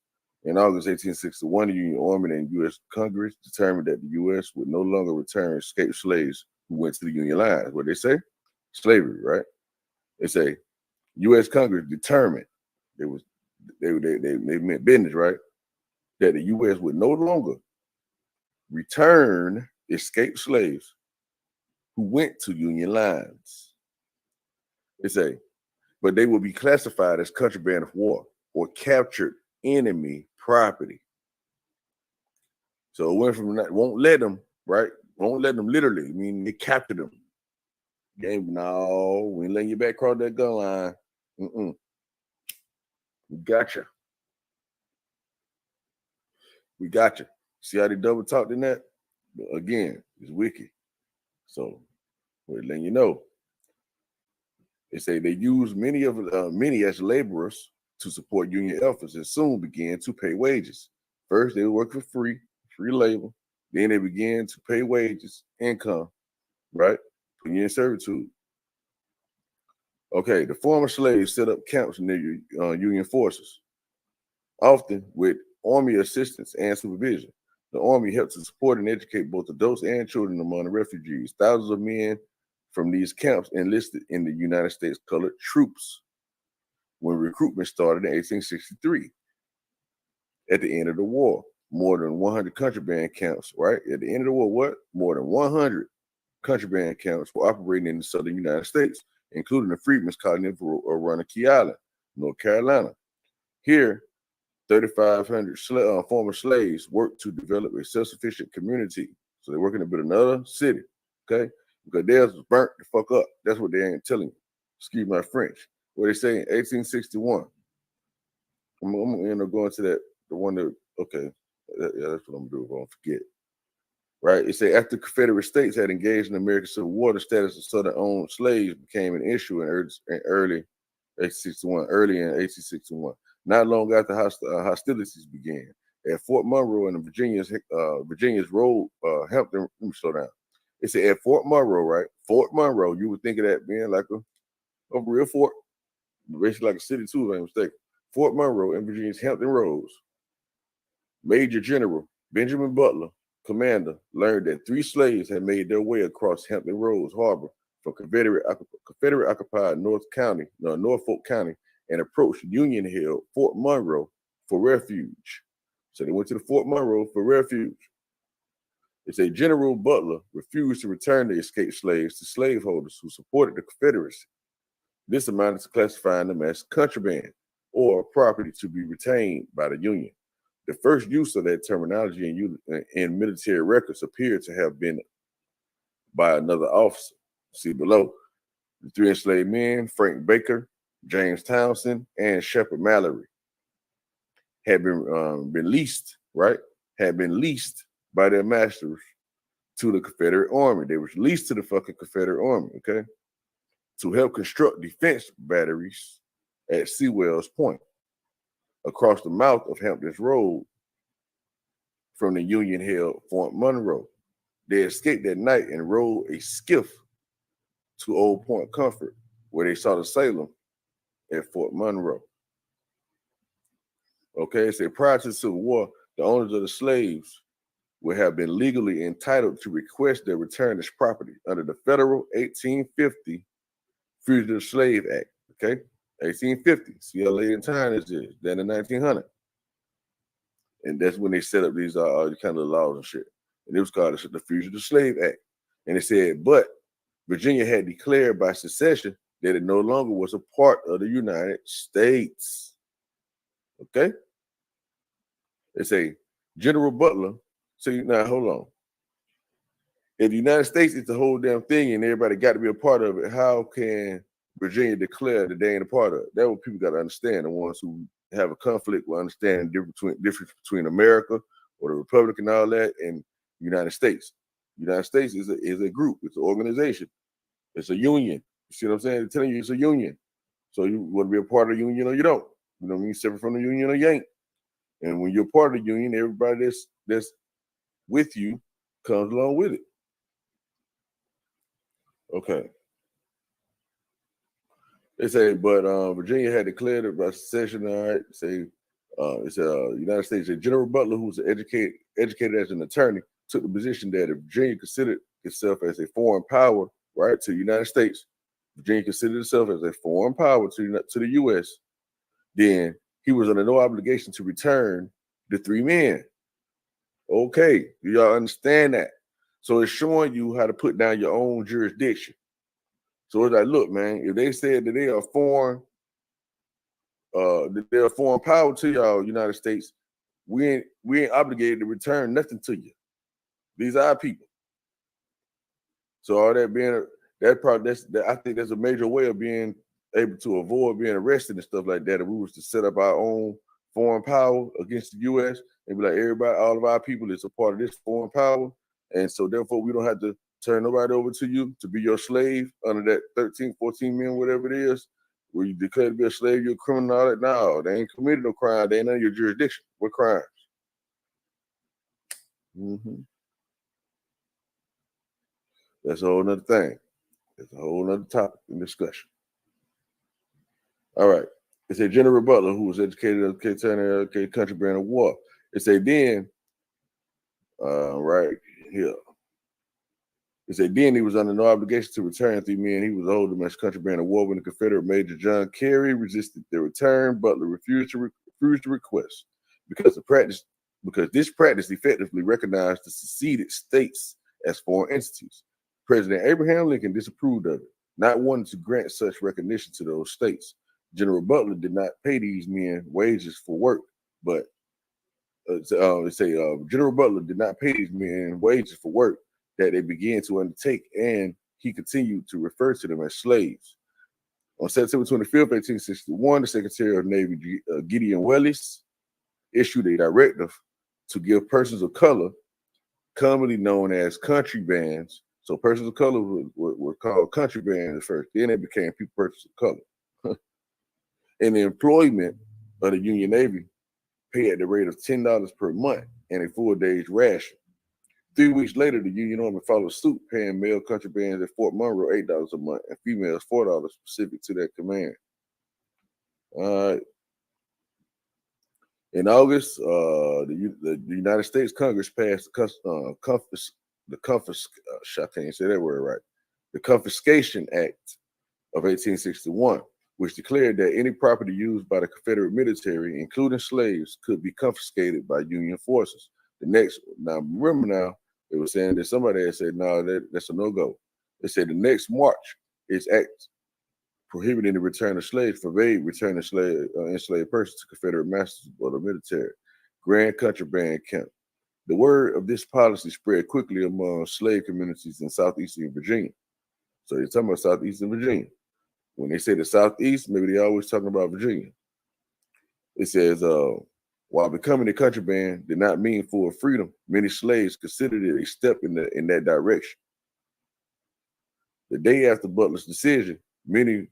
In August 1861, the Union Army and U.S. Congress determined that the U.S. would no longer return escaped slaves who went to the Union lines. What they say? Slavery, right? They say U.S. Congress determined they meant business, right? That the U.S. would no longer return escaped slaves who went to Union lines. They say, but they will be classified as contraband of war or captured enemy property. So it went from that, won't let them, right? Won't let them literally. I mean, they captured them. Game, no, we ain't letting you back across that gun line. We gotcha. We gotcha. See how they double talked in that? But again, it's wicked. So we're letting you know. They say they used many as laborers to support union efforts and soon began to pay wages. First, they worked for free labor. Then they began to pay wages, income, right? Union servitude. Okay, the former slaves set up camps near Union forces, often with Army assistance and supervision. The Army helped to support and educate both adults and children among the refugees. Thousands of men from these camps enlisted in the United States colored troops when recruitment started in 1863. At the end of the war, more than 100 contraband camps, right? At the end of the war, what? More than 100 contraband camps were operating in the southern United States, including the Freedmen's Colony of Runakee Island, North Carolina. Here, 3,500 former slaves worked to develop a self-sufficient community. So they're working to build another city, okay? Because theirs was burnt the fuck up. That's what they ain't telling you. Excuse my French. What they say in 1861. I'm gonna end up going to that, the one that, okay, yeah, that's what I'm gonna do if I don't forget. Right? It say after Confederate states had engaged in the American Civil War, the status of Southern-owned slaves became an issue in early 1861. Not long after hostilities began at Fort Monroe in Virginia's road, Hampton. Let me slow down. It said at Fort Monroe, right? Fort Monroe. You would think of that being like a real fort, basically like a city too, if I'm mistaken. Fort Monroe in Virginia's Hampton Roads. Major General Benjamin Butler, commander, learned that 3 slaves had made their way across Hampton Roads Harbor from Confederate-occupied Norfolk County, and approached Union-held Fort Monroe for refuge. So they went to the Fort Monroe for refuge. It said General Butler refused to return the escaped slaves to slaveholders who supported the Confederacy. This amounted to classifying them as contraband or property to be retained by the Union. The first use of that terminology in military records appeared to have been by another officer. See below. The 3 enslaved men, Frank Baker, James Townsend, and Shepard Mallory, had been leased, right? Had been leased by their masters to the Confederate Army. They were leased to the fucking Confederate Army, okay? To help construct defense batteries at Sewell's Point across the mouth of Hampton's Road from the Union-held Fort Monroe. They escaped that night and rowed a skiff to Old Point Comfort, where they saw the Salem at Fort Monroe. Okay, so prior to the Civil War, the owners of the slaves would have been legally entitled to request their return as property under the federal 1850 Fugitive Slave Act. Okay, 1850. See how late in time this is. Then in 1900, and that's when they set up these kind of laws and shit. And it was called the Fugitive Slave Act. And it said, but Virginia had declared by secession that it no longer was a part of the United States. Okay? They say General Butler. So now hold on. If the United States is the whole damn thing and everybody got to be a part of it, how can Virginia declare that they ain't a part of it? That's what people got to understand. The ones who have a conflict will understand the difference between America or the Republic and all that and the United States. The United States is a group. It's an organization. It's a union. You see what I'm saying? They're telling you it's a union. So you want to be a part of the union or you don't. You know what I mean? Separate from the union or you ain't. And when you're part of the union, everybody that's with you comes along with it. Okay. They say, but Virginia had declared it by secession. All right. Say, it's United States. General Butler, who was educated as an attorney, took the position that if Virginia considered itself as a foreign power, right, to the United States, Virginia considered itself as a foreign power to the U.S., then he was under no obligation to return the three men. Okay, do y'all understand that? So it's showing you how to put down your own jurisdiction. So it's like, look, man, if they said that they are foreign, that they're a foreign power to y'all, United States, we ain't obligated to return nothing to you. These are our people. So all that being I think that's a major way of being able to avoid being arrested and stuff like that. If we was to set up our own foreign power against the U.S. and be like, everybody, all of our people is a part of this foreign power, and so therefore we don't have to turn nobody over to you to be your slave under that 13, 14 men, whatever it is, where you declare to be a slave, you're a criminal, all that. No, they ain't committed no crime. They ain't under your jurisdiction. What crimes? Mm-hmm. That's a whole nother thing. It's a whole nother topic in discussion. All right. It said General Butler, who was educated at country brand of war. It said then, right here. It said then he was under no obligation to return three men. He was old domestic country brand of war when the Confederate Major John Carey resisted their return. Butler refused the request because this practice effectively recognized the seceded states as foreign entities. President Abraham Lincoln disapproved of it, not wanting to grant such recognition to those states. General Butler did not pay these men wages for work, but General Butler did not pay these men wages for work that they began to undertake, and he continued to refer to them as slaves. On September 25th, 1861, the Secretary of Navy, Gideon Welles, issued a directive to give persons of color, commonly known as country bands. So persons of color were called country bands at first. Then they became persons of color. And the employment of the Union Navy paid at the rate of $10 per month and a full day's ration. 3 weeks later, the Union Army followed suit, paying male country bands at Fort Monroe $8 a month and females $4 specific to that command. All right. In August, the United States Congress passed the Confiscation Act of 1861, which declared that any property used by the Confederate military, including slaves, could be confiscated by Union forces. Remember, it was saying that somebody had said, no, that's a no-go. They said the next March is act prohibiting the return of slaves, forbade return of enslaved persons to Confederate masters or the military. Grand Contraband Camp. The word of this policy spread quickly among slave communities in southeastern Virginia. So they're talking about southeastern Virginia. When they say the Southeast, maybe they're always talking about Virginia. It says, while becoming a contraband did not mean full freedom, many slaves considered it a step in that direction. The day after Butler's decision, many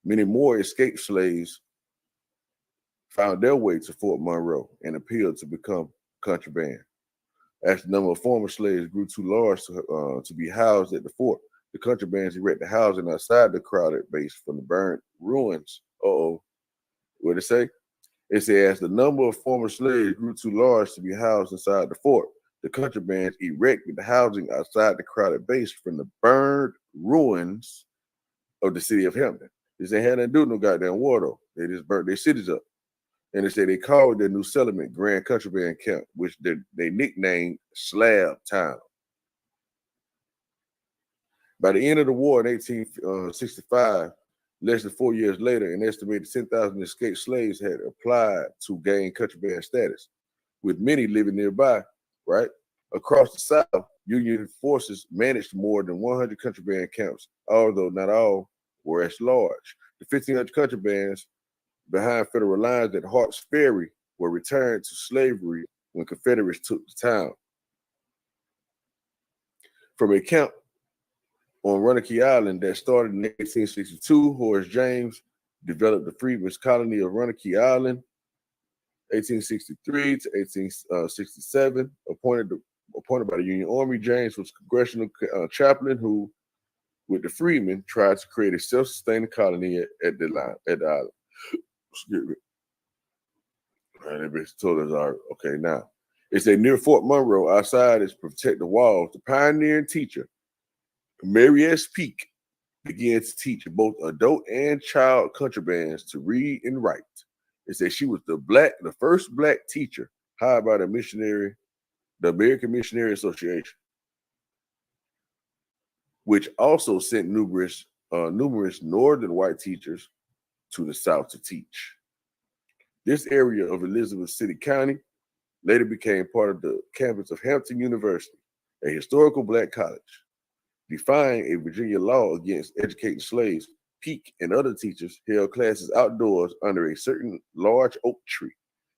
more escaped slaves found their way to Fort Monroe and appealed to become contraband. As the number of former slaves grew too large to be housed at the fort, the contrabands erected housing outside the crowded base from the burned ruins. What did it say? It said, as the number of former slaves grew too large to be housed inside the fort, the contrabands erected housing outside the crowded base from the burned ruins of the city of Hampton. They said, had nothing to do with no goddamn war, though. They just burnt their cities up. And they say they called their new settlement Grand Contraband Camp, which they nicknamed Slab Town. By the end of the war in 1865, less than 4 years later, an estimated 10,000 escaped slaves had applied to gain contraband status, with many living nearby, right? Across the South, Union forces managed more than 100 contraband camps, although not all were as large. The 1,500 contrabands behind federal lines at Hart's Ferry were returned to slavery when Confederates took the town. From a camp on Roanoke Island that started in 1862, Horace James developed the Freedmen's Colony of Roanoke Island, 1863 to 1867. Appointed by the Union Army, James was congressional chaplain who, with the freedmen, tried to create a self-sustaining colony at the island. Excuse me. And they told us, all right, okay, now it's near Fort Monroe. Outside is protect the walls. The pioneering teacher, Mary S. Peake, began to teach both adult and child contrabands to read and write. It said she was the first black teacher hired by the American Missionary Association, which also sent numerous northern white teachers to the South to teach. This area of Elizabeth City County later became part of the campus of Hampton University, a historical black college. Defying a Virginia law against educating slaves, Peake and other teachers held classes outdoors under a certain large oak tree.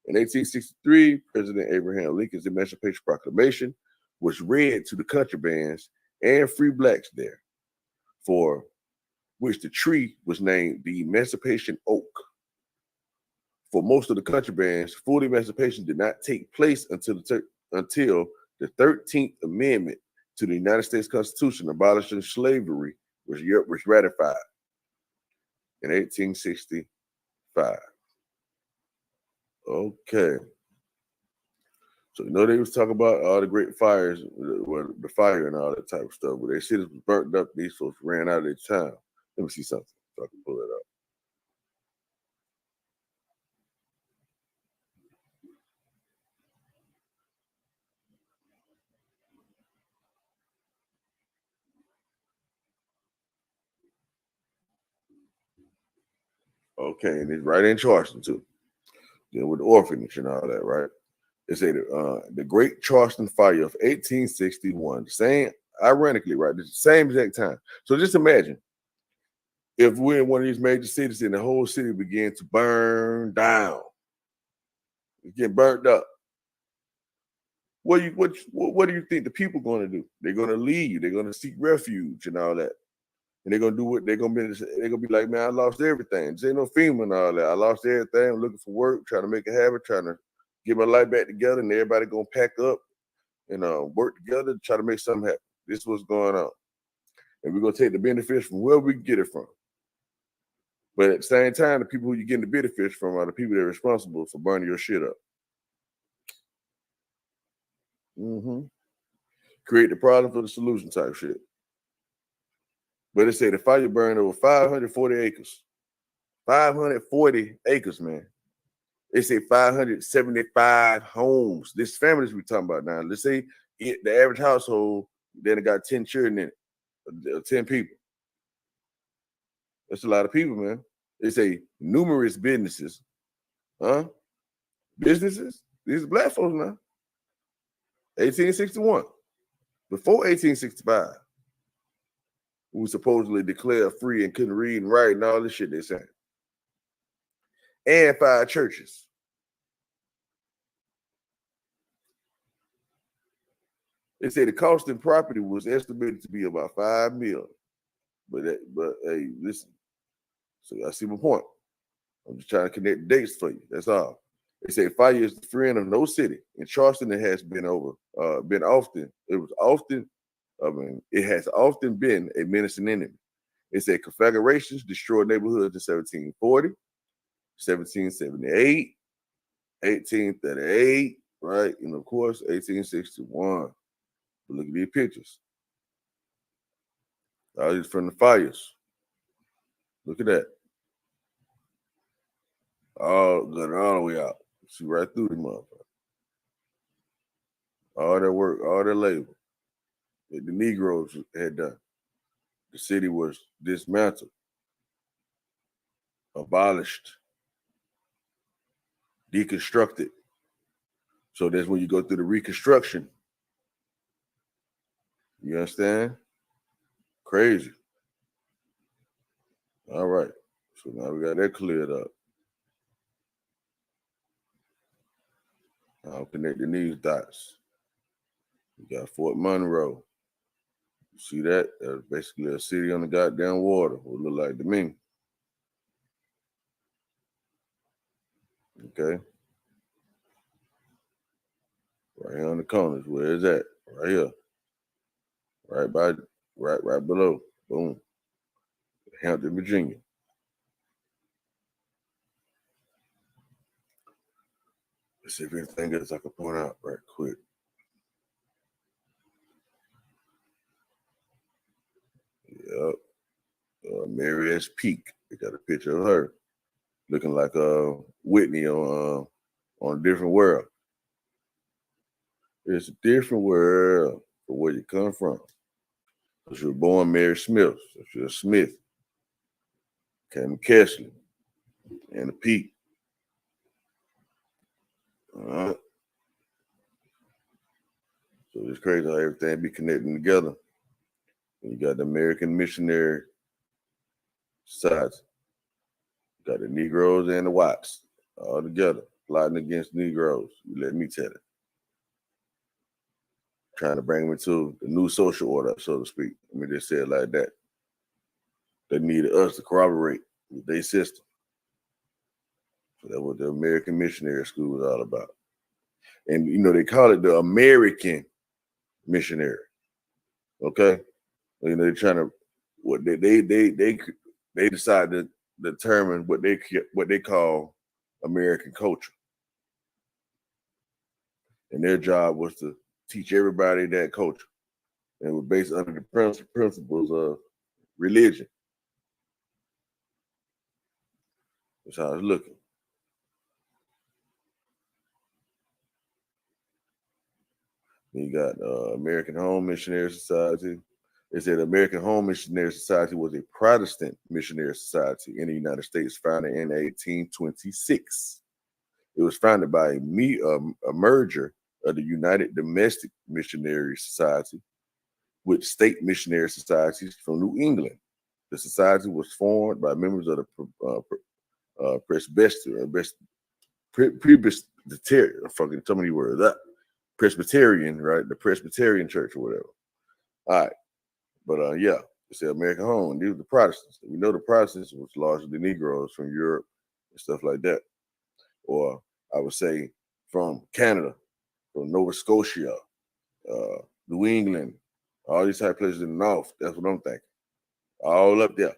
In 1863, President Abraham Lincoln's Emancipation Proclamation was read to the contrabands and free blacks there, for which the tree was named the Emancipation Oak. For most of the contrabands, full emancipation did not take place until the 13th Amendment to the United States Constitution abolishing slavery was ratified in 1865. Okay. So they was talking about all the great fires, the fire and all that type of stuff. But their cities was burnt up. These folks ran out of their town. Let me see something so I can pull it up. Okay, and it's right in Charleston too. Then with the orphanage and all that, right? They say the Great Charleston Fire of 1861. Ironically, right? It's the same exact time. So just imagine if we're in one of these major cities and the whole city began to burn down, get burnt up. What do you think the people going to do? They're going to leave. They're going to seek refuge and all that. And they're gonna do what they're gonna be like, man, I lost everything. This ain't no FEMA and all that. I lost everything. I'm looking for work, trying to make it happen, trying to get my life back together, and everybody gonna pack up and work together to try to make something happen. This is what's going on. And we're gonna take the benefits from where we can get it from. But at the same time, the people who you're getting the benefits from are the people that are responsible for burning your shit up. Create the problem for the solution type shit. But they say the fire burned over 540 acres. 540 acres, man. They say 575 homes. This families we're talking about now. Let's say the average household, then it got 10 children in it, 10 people. That's a lot of people, man. They say numerous businesses. Businesses? These are black folks now. 1861. Before 1865. Who supposedly declared free and couldn't read and write and all this shit they saying. And 5 churches. They say the cost in property was estimated to be about $5 million. But hey, listen. So I see my point. I'm just trying to connect dates for you. That's all. They say fire is the friend of no city. In Charleston, it has been often. It was often. It has often been a menacing enemy. It said conflagrations destroyed neighborhoods in 1740, 1778, 1838, right? And of course, 1861. But look at these pictures. All these from the fires. Look at that. All good all the way out. See right through the motherfucker. All that work, all that labor that the Negroes had done. The city was dismantled, abolished, deconstructed. So that's when you go through the reconstruction. You understand? Crazy. All right. So now we got that cleared up. Now connecting these dots. We got Fort Monroe. You see that? That's basically a city on the goddamn water. What it look like to me. Okay. Right here on the corners. Where is that? Right here. Right below. Boom. Hampton, Virginia. Let's see if anything else I can point out right quick. Yep. Mary S. Peak. They got a picture of her looking like Whitney on A Different World. It's a different world for where you come from. Because you were born Mary Smith. So you're a Smith. Came Kesley. And a Peak. All right. So it's crazy how everything be connecting together. And you got the American Missionary Society. You got the Negroes and the whites all together, plotting against Negroes. You let me tell it. Trying to bring them into the new social order, so to speak. Let me just say it like that. They needed us to corroborate with their system. So that's what the American Missionary School is all about. And you know, they call it the American Missionary. Okay? You know, they're trying to they decide to determine what they call American culture. And their job was to teach everybody that culture. And it was based under the principles of religion. That's how it's looking. You got American Home Missionary Society. They said the American Home Missionary Society was a Protestant missionary society in the United States, founded in 1826. It was founded by a merger of the United Domestic Missionary Society with state missionary societies from New England. The society was formed by members of the Presbyterian, fucking so many words up. Presbyterian, right? The Presbyterian Church or whatever. All right. But yeah, it's the American Home. These are the Protestants. We know the Protestants was largely the Negroes from Europe and stuff like that. Or I would say from Canada, from Nova Scotia, New England, all these type of places in the North. That's what I'm thinking. All up there.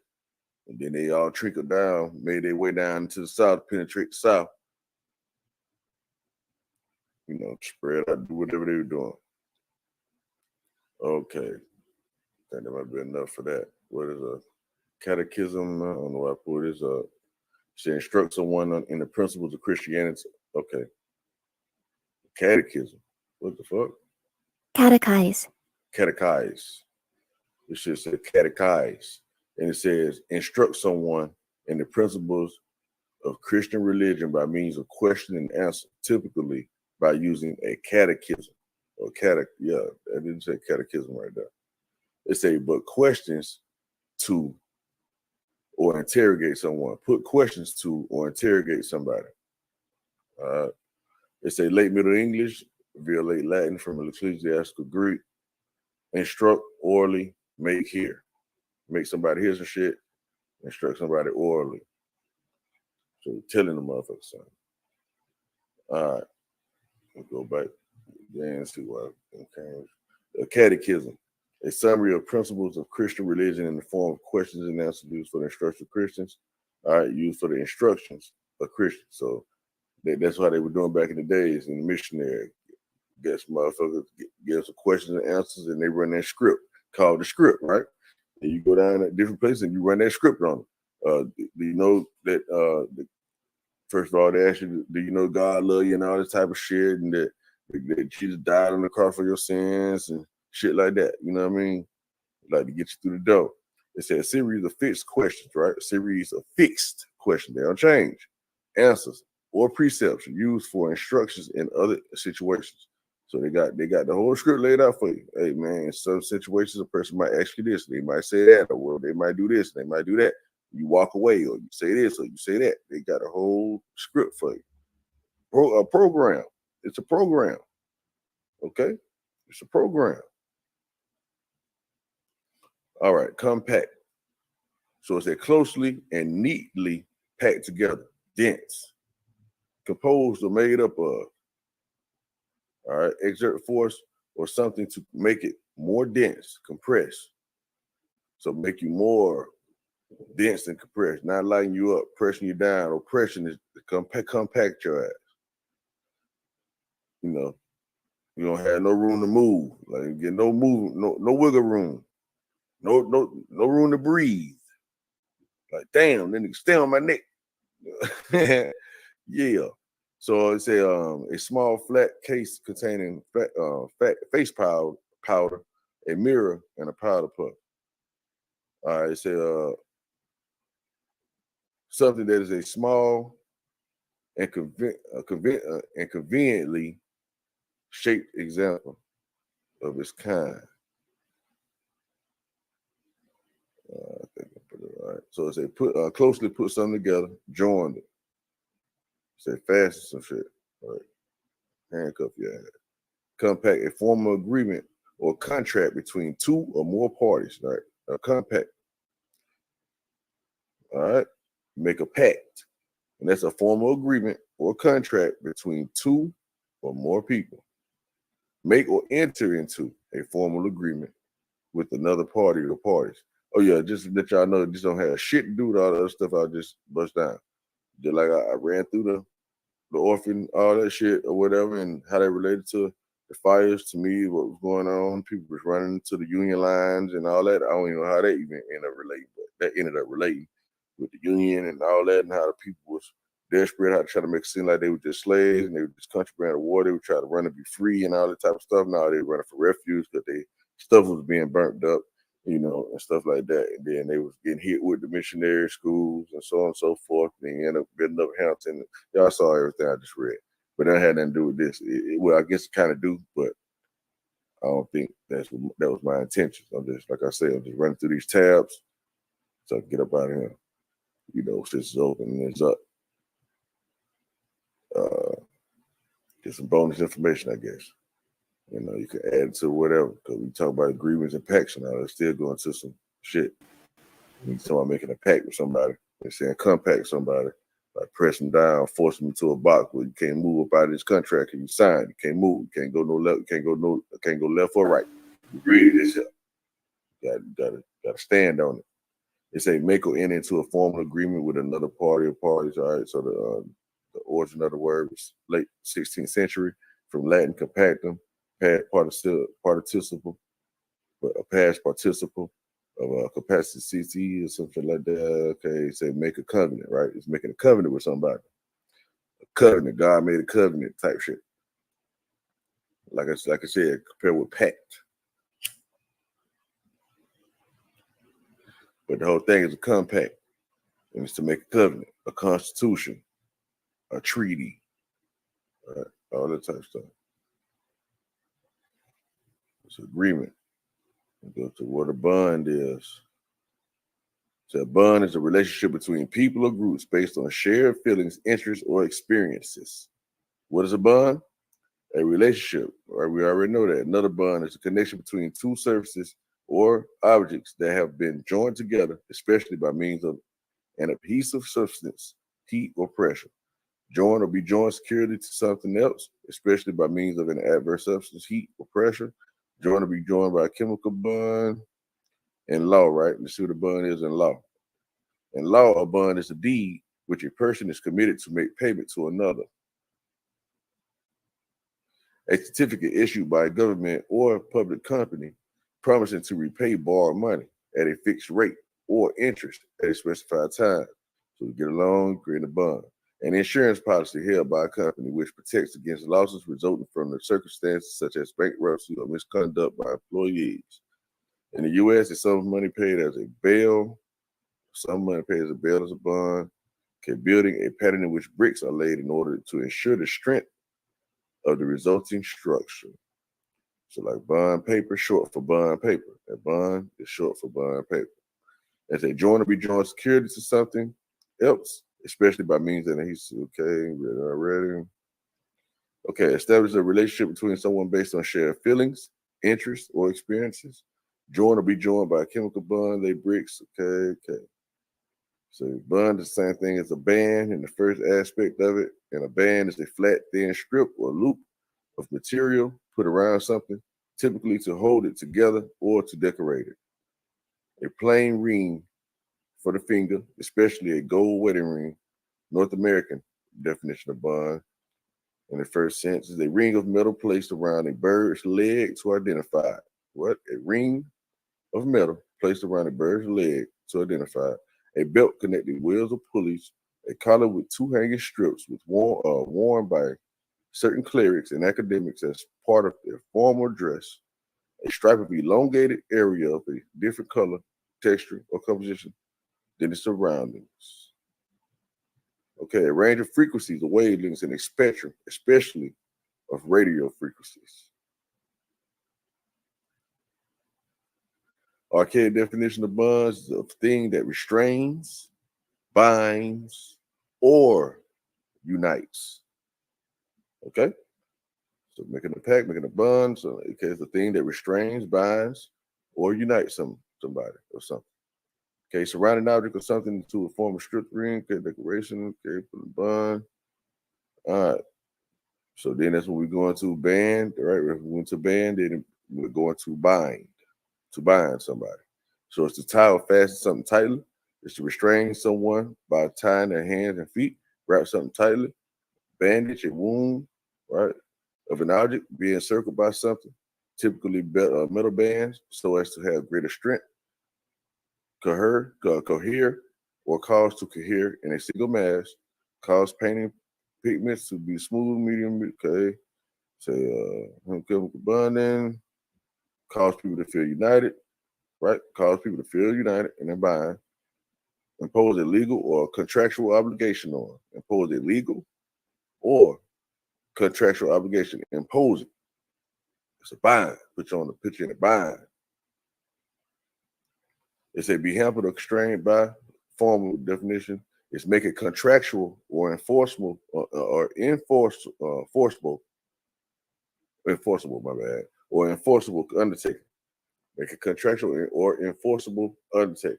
And then they all trickled down, made their way down to the South, penetrate the South. You know, spread out, do whatever they were doing. Okay. I think that might be enough for that. What is a catechism? I don't know why I put this up. She instructs someone in the principles of Christianity. Okay. Catechism. What the fuck? Catechize. Catechize. It should say catechize. And it says instruct someone in the principles of Christian religion by means of question and answer, typically by using a catechism. Or yeah, I didn't say catechism right there. They say, but questions to or interrogate someone. Put questions to or interrogate somebody. They say late Middle English via late Latin from ecclesiastical Greek. Instruct orally, make hear. Make somebody hear some shit, instruct somebody orally. So telling the motherfucker something. All right, let's go back and see what okay. A catechism, a summary of principles of Christian religion in the form of questions and answers used for the instruction of Christians. All right, used for the instructions of Christians. So that's what they were doing back in the days in the missionary. Guess motherfuckers give some questions and answers, and they run that script called the script, right? And you go down at different places and you run that script on them. Do you know that? First of all, they ask you, do you know God love you and all this type of shit, and that Jesus died on the cross for your sins and shit like that. You know what I mean? Like to get you through the door. It's a series of fixed questions, right? A series of fixed questions. They don't change. Answers or precepts used for instructions in other situations. So they got the whole script laid out for you. Hey man, in some situations, a person might ask you this, they might say that, or well, they might do this, they might do that. You walk away, or you say this, or you say that. They got a whole script for you. A program. It's a program. Okay? It's a program. All right, compact. So it's a closely and neatly packed together, dense, composed or made up of. All right, exert force or something to make it more dense, compress. So make you more dense and compressed, not lighting you up, pressing you down. Oppression is to compact your ass. You know, you don't have no room to move. Like you get no move, no wiggle room, no room to breathe. Like damn, then you stay on my neck. Yeah. So it's a small flat case containing face powder, a mirror, and a powder puff. All right, it's something that is a small and conveniently shaped example of its kind. I think I put it right. So it's a closely put something together, joined it. Say fasten some shit, right? Handcuff your ass. Compact, a formal agreement or contract between two or more parties, right? A compact. All right. Make a pact. And that's a formal agreement or contract between two or more people. Make or enter into a formal agreement with another party or parties. Oh yeah, just to let y'all know, this don't have shit to do with all the other stuff I just bust down. Just like I ran through the orphan, all that shit or whatever, and how they related to the fires. To me, what was going on, people was running to the union lines and all that. I don't even know how that even ended up relating, but that ended up relating with the union and all that, and how the people was desperate, how to try to make it seem like they were just slaves and they were just country brand of war. They would try to run to be free and all that type of stuff. Now they were running for refuge because they stuff was being burnt up, you know, and stuff like that. And then they was getting hit with the missionary schools and so on and so forth. And they ended up building up Hampton. Y'all saw everything I just read. But that had nothing to do with this. Well, I guess it kind of do, but I don't think that was my intention. I'm just, like I said, I'm just running through these tabs so I can get up out of here. You know, since it's open and it's up. Get some bonus information, I guess. You know, you can add it to whatever, because we talk about agreements and pacts and all that. Still going to some shit. You talk about making a pact with somebody. They're saying compact somebody, like press them down, force them into a box where you can't move up out of this contract and you sign. You can't move. You can't go no left. You can't go left or right. You agree to this here. Gotta stand on it. They say make or enter into a formal agreement with another party or parties. All right. So the origin of the word was late 16th century from Latin compactum, past participle, but a past participle of a capacity or something like that. Okay, say make a covenant, right? It's making a covenant with somebody. A covenant, God made a covenant type shit. Like I said, compared with pact. But the whole thing is a compact. And it's to make a covenant, a constitution, a treaty, right? All that type of stuff. It's agreement. We go to what a bond is. So a bond is a relationship between people or groups based on shared feelings, interests, or experiences. What is a bond? A relationship, right? We already know that. Another bond is a connection between two surfaces or objects that have been joined together, especially by means of an adhesive substance, heat, or pressure. Join or be joined securely to something else, especially by means of an adverse substance, heat, or pressure. Join or be joined by a chemical bond. In law, right? Let's see what a bond is in law. In law, a bond is a deed which a person is committed to make payment to another. A certificate issued by a government or public company promising to repay borrowed money at a fixed rate or interest at a specified time. So we get a loan, create a bond. An insurance policy held by a company which protects against losses resulting from the circumstances such as bankruptcy or misconduct by employees. In the U.S., it's some money paid as a bail. Some money paid as a bail as a bond. Okay, building a pattern in which bricks are laid in order to ensure the strength of the resulting structure. So like bond paper, short for bond paper. A bond is short for bond paper. As a joint or be joined security to something else, especially by means of okay, ready. Okay, establish a relationship between someone based on shared feelings, interests, or experiences. Join or be joined by a chemical bond, lay bricks. Okay. So bond is the same thing as a band in the first aspect of it. And a band is a flat, thin strip or loop of material put around something, typically to hold it together or to decorate it. A plain ring for the finger, especially a gold wedding ring. North American definition of bond in the first sense is a ring of metal placed around a bird's leg to identify. What? A ring of metal placed around a bird's leg to identify. A belt connecting wheels or pulleys. A collar with two hanging strips worn by certain clerics and academics as part of their formal dress. A stripe of elongated area of a different color, texture, or composition than the surroundings. Okay, a range of frequencies or wavelengths in a spectrum, especially of radio frequencies. Archaic definition of bonds is a thing that restrains, binds, or unites. Okay? So making a pact, making a bond, so okay, it's a thing that restrains, binds, or unites somebody or something. Okay, surrounding object or something to a form of strip ring, okay, decoration, okay, put a bond. All right. So then that's when we go into band, right? If we went to band, then we're going to bind somebody. So it's to tie or fasten something tightly. It's to restrain someone by tying their hands and feet, wrap something tightly, bandage a wound, right, of an object being encircled by something, typically metal bands, so as to have greater strength, cohere, or cause to cohere in a single mass, cause painting pigments to be smooth, medium, okay, say chemical bonding, cause people to feel united, right? Cause people to feel united and then bind. Impose a legal or contractual obligation on. Impose a legal or contractual obligation. Impose it. It's a bind. Put you in a bind. It's a be hampered or constrained by formal definition. It's make it contractual or enforceable enforceable, my bad, or enforceable undertaking. Make it contractual or enforceable undertaking.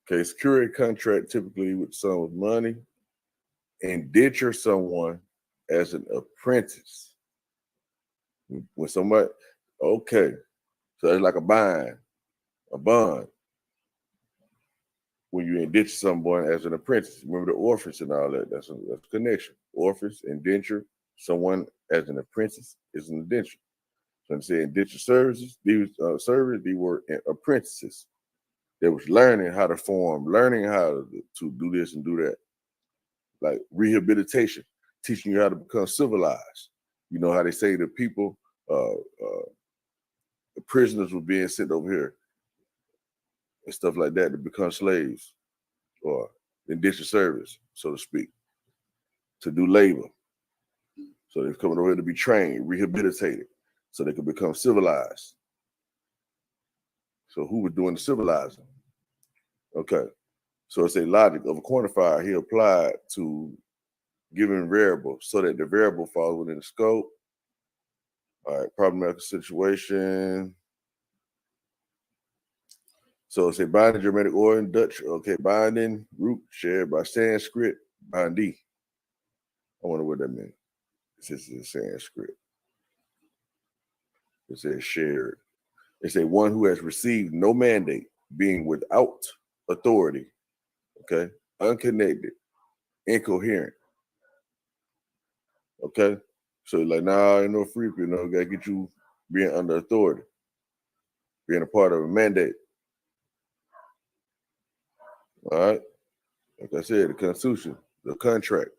Okay, security contract typically with some with money. Indenture someone as an apprentice. When somebody, okay, so it's like a bond. When you indenture someone as an apprentice, remember the orphans and all that. That's a connection. Orphans, indenture, someone as an apprentice is an indenture. So I'm saying indenture services. These they were apprentices. They was learning how to form, learning how to do this and do that. Like rehabilitation, teaching you how to become civilized. You know how they say the people, the prisoners were being sent over here and stuff like that to become slaves or indentured service, so to speak, to do labor. So they're coming over here to be trained, rehabilitated, so they can become civilized. So who was doing the civilizing? Okay. So it's a logic of a quantifier he applied to given variable so that the variable falls within the scope. All right, problematic situation. So it's a binding Germanic origin, Dutch. Okay, binding root shared by Sanskrit, bindi. I wonder what that means. This is Sanskrit. It says shared. It's a one who has received no mandate, being without authority. Okay, unconnected, incoherent. Okay, so like, nah, ain't no free people. Gotta get you being under authority, being a part of a mandate. All right, like I said, the Constitution, the contract.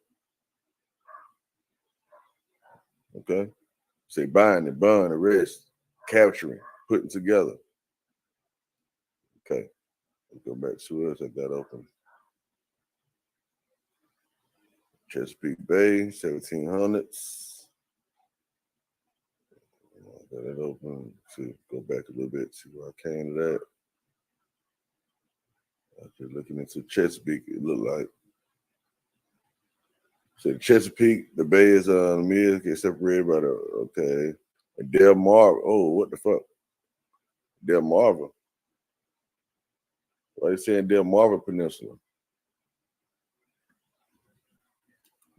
Okay, say binding, bond, arrest, capturing, putting together. Okay, let's go back to us. I got open. Chesapeake Bay, 1700s. I got it open. See, go back a little bit, see where I came to that. After looking into Chesapeake, it looked like. So Chesapeake, the bay is the mill get separated by the Delmarva. Oh, what the fuck? Delmarva. Why are you saying Delmarva Peninsula?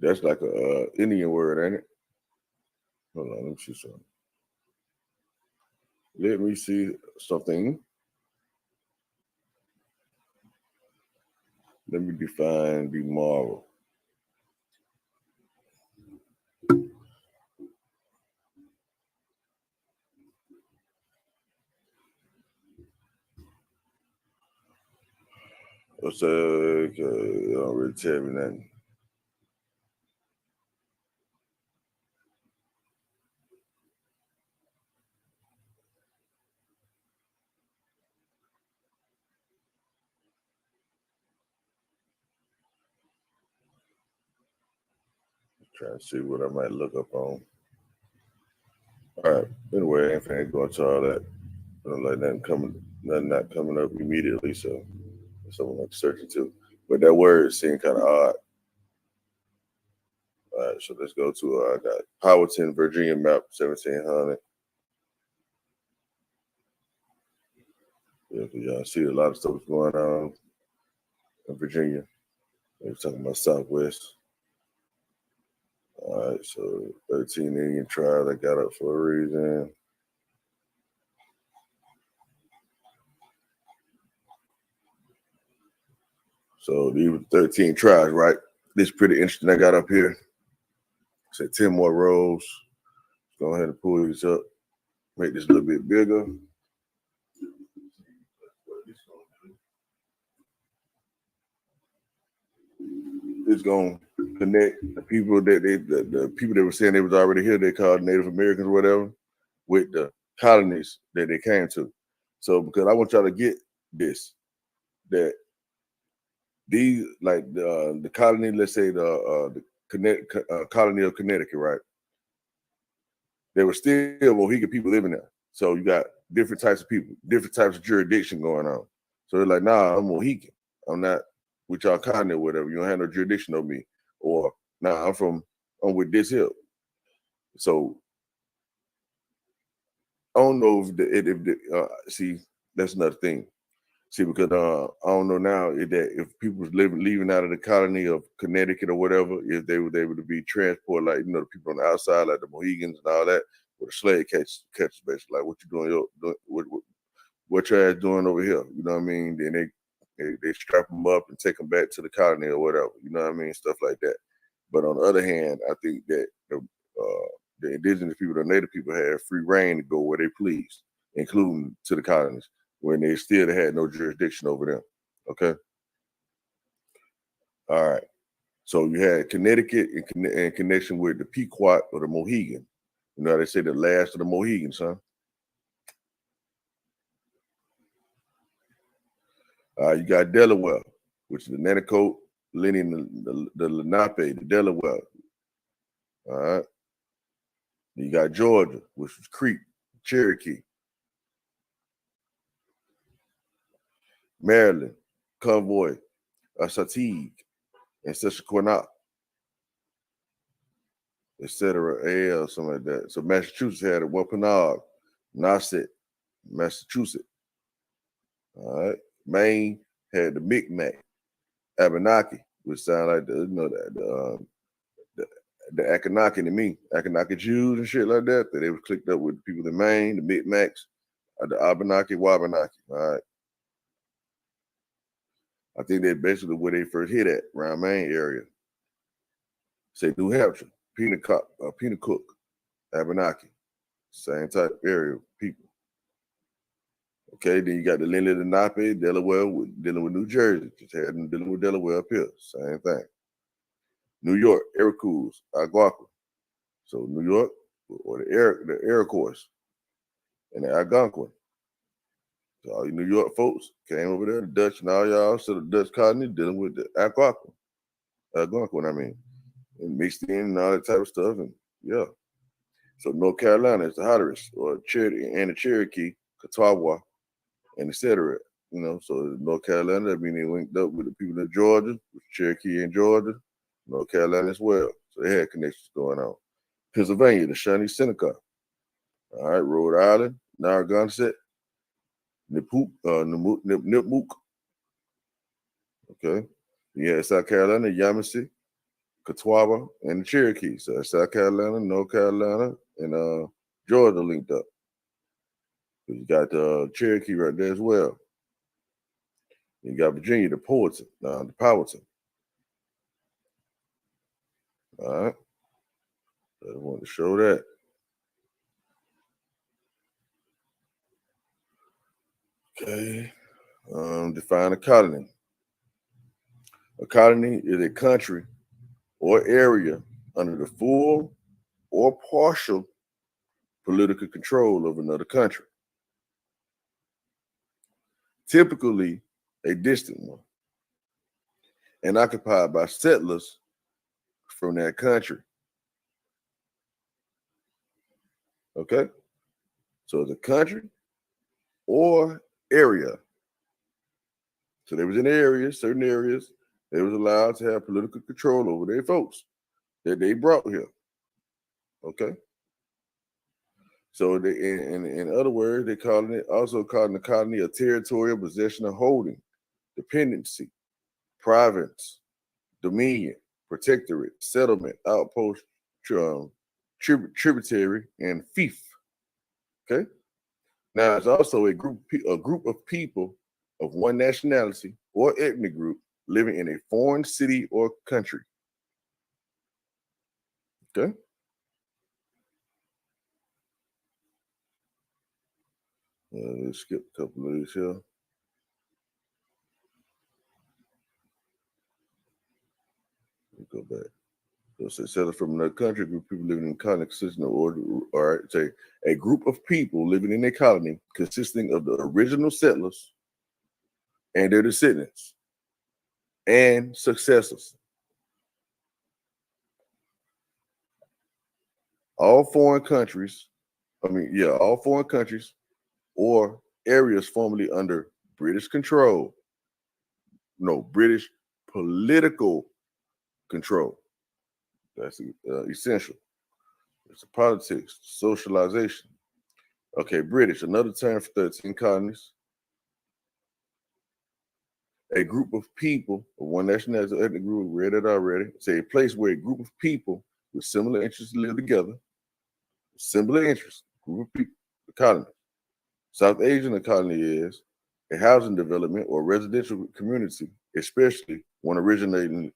That's like a Indian word, ain't it? Hold on, let me see something. Let me see something. Let me define the marvel. What's okay, you don't really tell me nothing. Trying to see what I might look up on. All right. Anyway, I ain't finna go into all that. I don't like nothing not coming up immediately, so someone like to search into. But that word seemed kind of odd. All right, so let's go to I got Powhatan, Virginia map, 1700. Yeah, because y'all see a lot of stuff going on in Virginia. They're talking about Southwest. All right, so 13 Indian tribes that got up for a reason. So these were 13 tribes, right? This is pretty interesting. I got up here. Said 10 more rows. Go ahead and pull these up. Make this a little bit bigger. It's gonna connect the people that the people that were saying they was already here, they called Native Americans or whatever, with the colonies that they came to. So because I want y'all to get this, that these like the colony, let's say the colony of Connecticut, right? There were still Mohegan people living there. So you got different types of people, different types of jurisdiction going on. So they're like, nah, I'm Mohegan. I'm not with y'all colony or whatever. You don't have no jurisdiction on me. Or nah, I'm with this hill. So I don't know if see, that's another thing. See, because I don't know now if people was leaving out of the colony of Connecticut or whatever, if they were able to be transported, like the people on the outside, like the Mohegans and all that, with a slave catch basically, like what you doing, what your ass doing over here, you know what I mean? Then they strap them up and take them back to the colony or whatever, you know what I mean, stuff like that. But on the other hand, I think that the indigenous people, the native people, had free reign to go where they please, including to the colonies, when they still had no jurisdiction over them. Okay. All right. So you had Connecticut in connection with the Pequot or the Mohegan. You know, they say the last of the Mohegans, huh? You got Delaware, which is the Nanticoke, Lenni, the Lenape, the Delaware. All right. You got Georgia, which was Creek, Cherokee. Maryland, Convoy, Satigue, and Susquehanna, etc. Or something like that. So Massachusetts had a Wampanoag, Nauset, Massachusetts. All right. Maine had the Micmac, Abenaki, which sound like the Akanaki to me, Akanaki Jews and shit like that. That they was clicked up with the people in Maine, the Micmacs, the Abenaki, Wabanaki. All right. I think that's basically where they first hit at, around Maine area. Say New Hampshire, Penacook, Abenaki, same type area of people. Okay, then you got the Lenape, Delaware, dealing with New Jersey, just had them dealing with Delaware up here, same thing. New York, Iroquois, Algonquin. So New York, or the Iroquois, and the Algonquin. So all you New York folks came over there, the Dutch and all y'all, so the Dutch colony dealing with the Algonquin, and mixed in and all that type of stuff, and yeah. So North Carolina is the Hatteras, or the Cherokee, Catawba, and etc. So North Carolina, that means they linked up with the people of Georgia, with Cherokee in Georgia, North Carolina as well. So they had connections going on. Pennsylvania, the Shawnee Seneca. All right, Rhode Island, Narragansett, Nipmuc. Okay. Yeah, South Carolina, Yamasee, Catawba, and the Cherokee. So South Carolina, North Carolina, and Georgia linked up. You got the Cherokee right there as well. You got Virginia, the Powhatan. All right. I wanted to show that. Okay. Define a colony. A colony is a country or area under the full or partial political control of another country. Typically a distant one, and occupied by settlers from that country. Okay? So it's a country or area. So they was in certain areas, they was allowed to have political control over their folks that they brought here. Okay? So in other words, they also calling the colony a territorial possession of holding, dependency, province, dominion, protectorate, settlement, outpost, tributary, and fief. Okay. Now it's also a group of people of one nationality or ethnic group living in a foreign city or country. Okay. Let's skip a couple of these here. Go back. So settlers from another country, group of people living in a colony consisting of, a group of people living in a colony consisting of the original settlers and their descendants and successors. All foreign countries or areas formerly under British control. No, British political control. That's essential. It's a politics, socialization. Okay, British, another term for 13 colonies. A group of people of one nationality or ethnic group, read it already. Say a place where a group of people with similar interests live together. Similar interests, group of people, the colony. South Asian, the colony is a housing development or residential community, especially one originally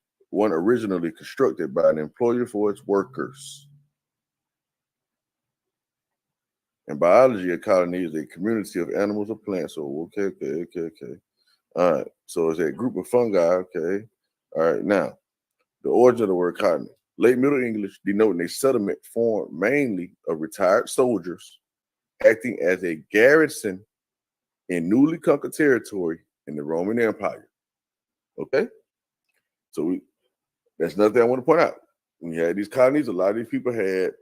constructed by an employer for its workers. In biology, a colony is a community of animals or plants. So, okay. All right. So it's a group of fungi. Okay. All right. Now, the origin of the word colony. Late Middle English denoting a settlement formed mainly of retired soldiers acting as a garrison in newly conquered territory in the Roman Empire. Okay? So that's another thing I want to point out. When you had these colonies, a lot of these people had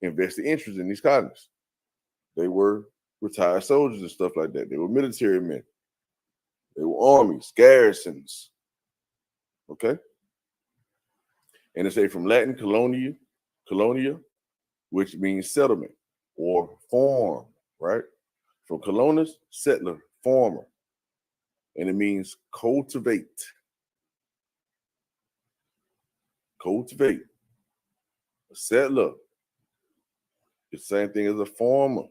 invested interest in these colonies. They were retired soldiers and stuff like that. They were military men. They were armies, garrisons. Okay? And it's from Latin colonia, which means settlement or farm, right? From colonus, settler, farmer. and it means cultivate. Cultivate. A settler. The same thing as a farmer.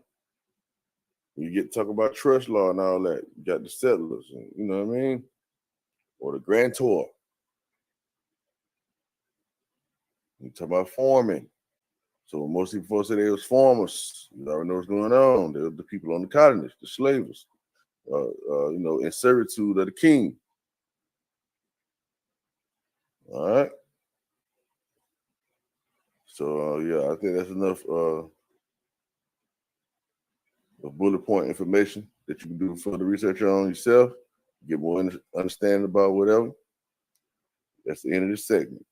When you get talk about trust law and all that, you got the settlers, and, you know what I mean? Or the grantor. You talk about farming. So most people say they was farmers. You already know what's going on. They're the people on the colonies, the slavers, in servitude of the king. All right. So yeah, I think that's enough of bullet point information that you can do further research on yourself, get more understanding about whatever. That's the end of this segment.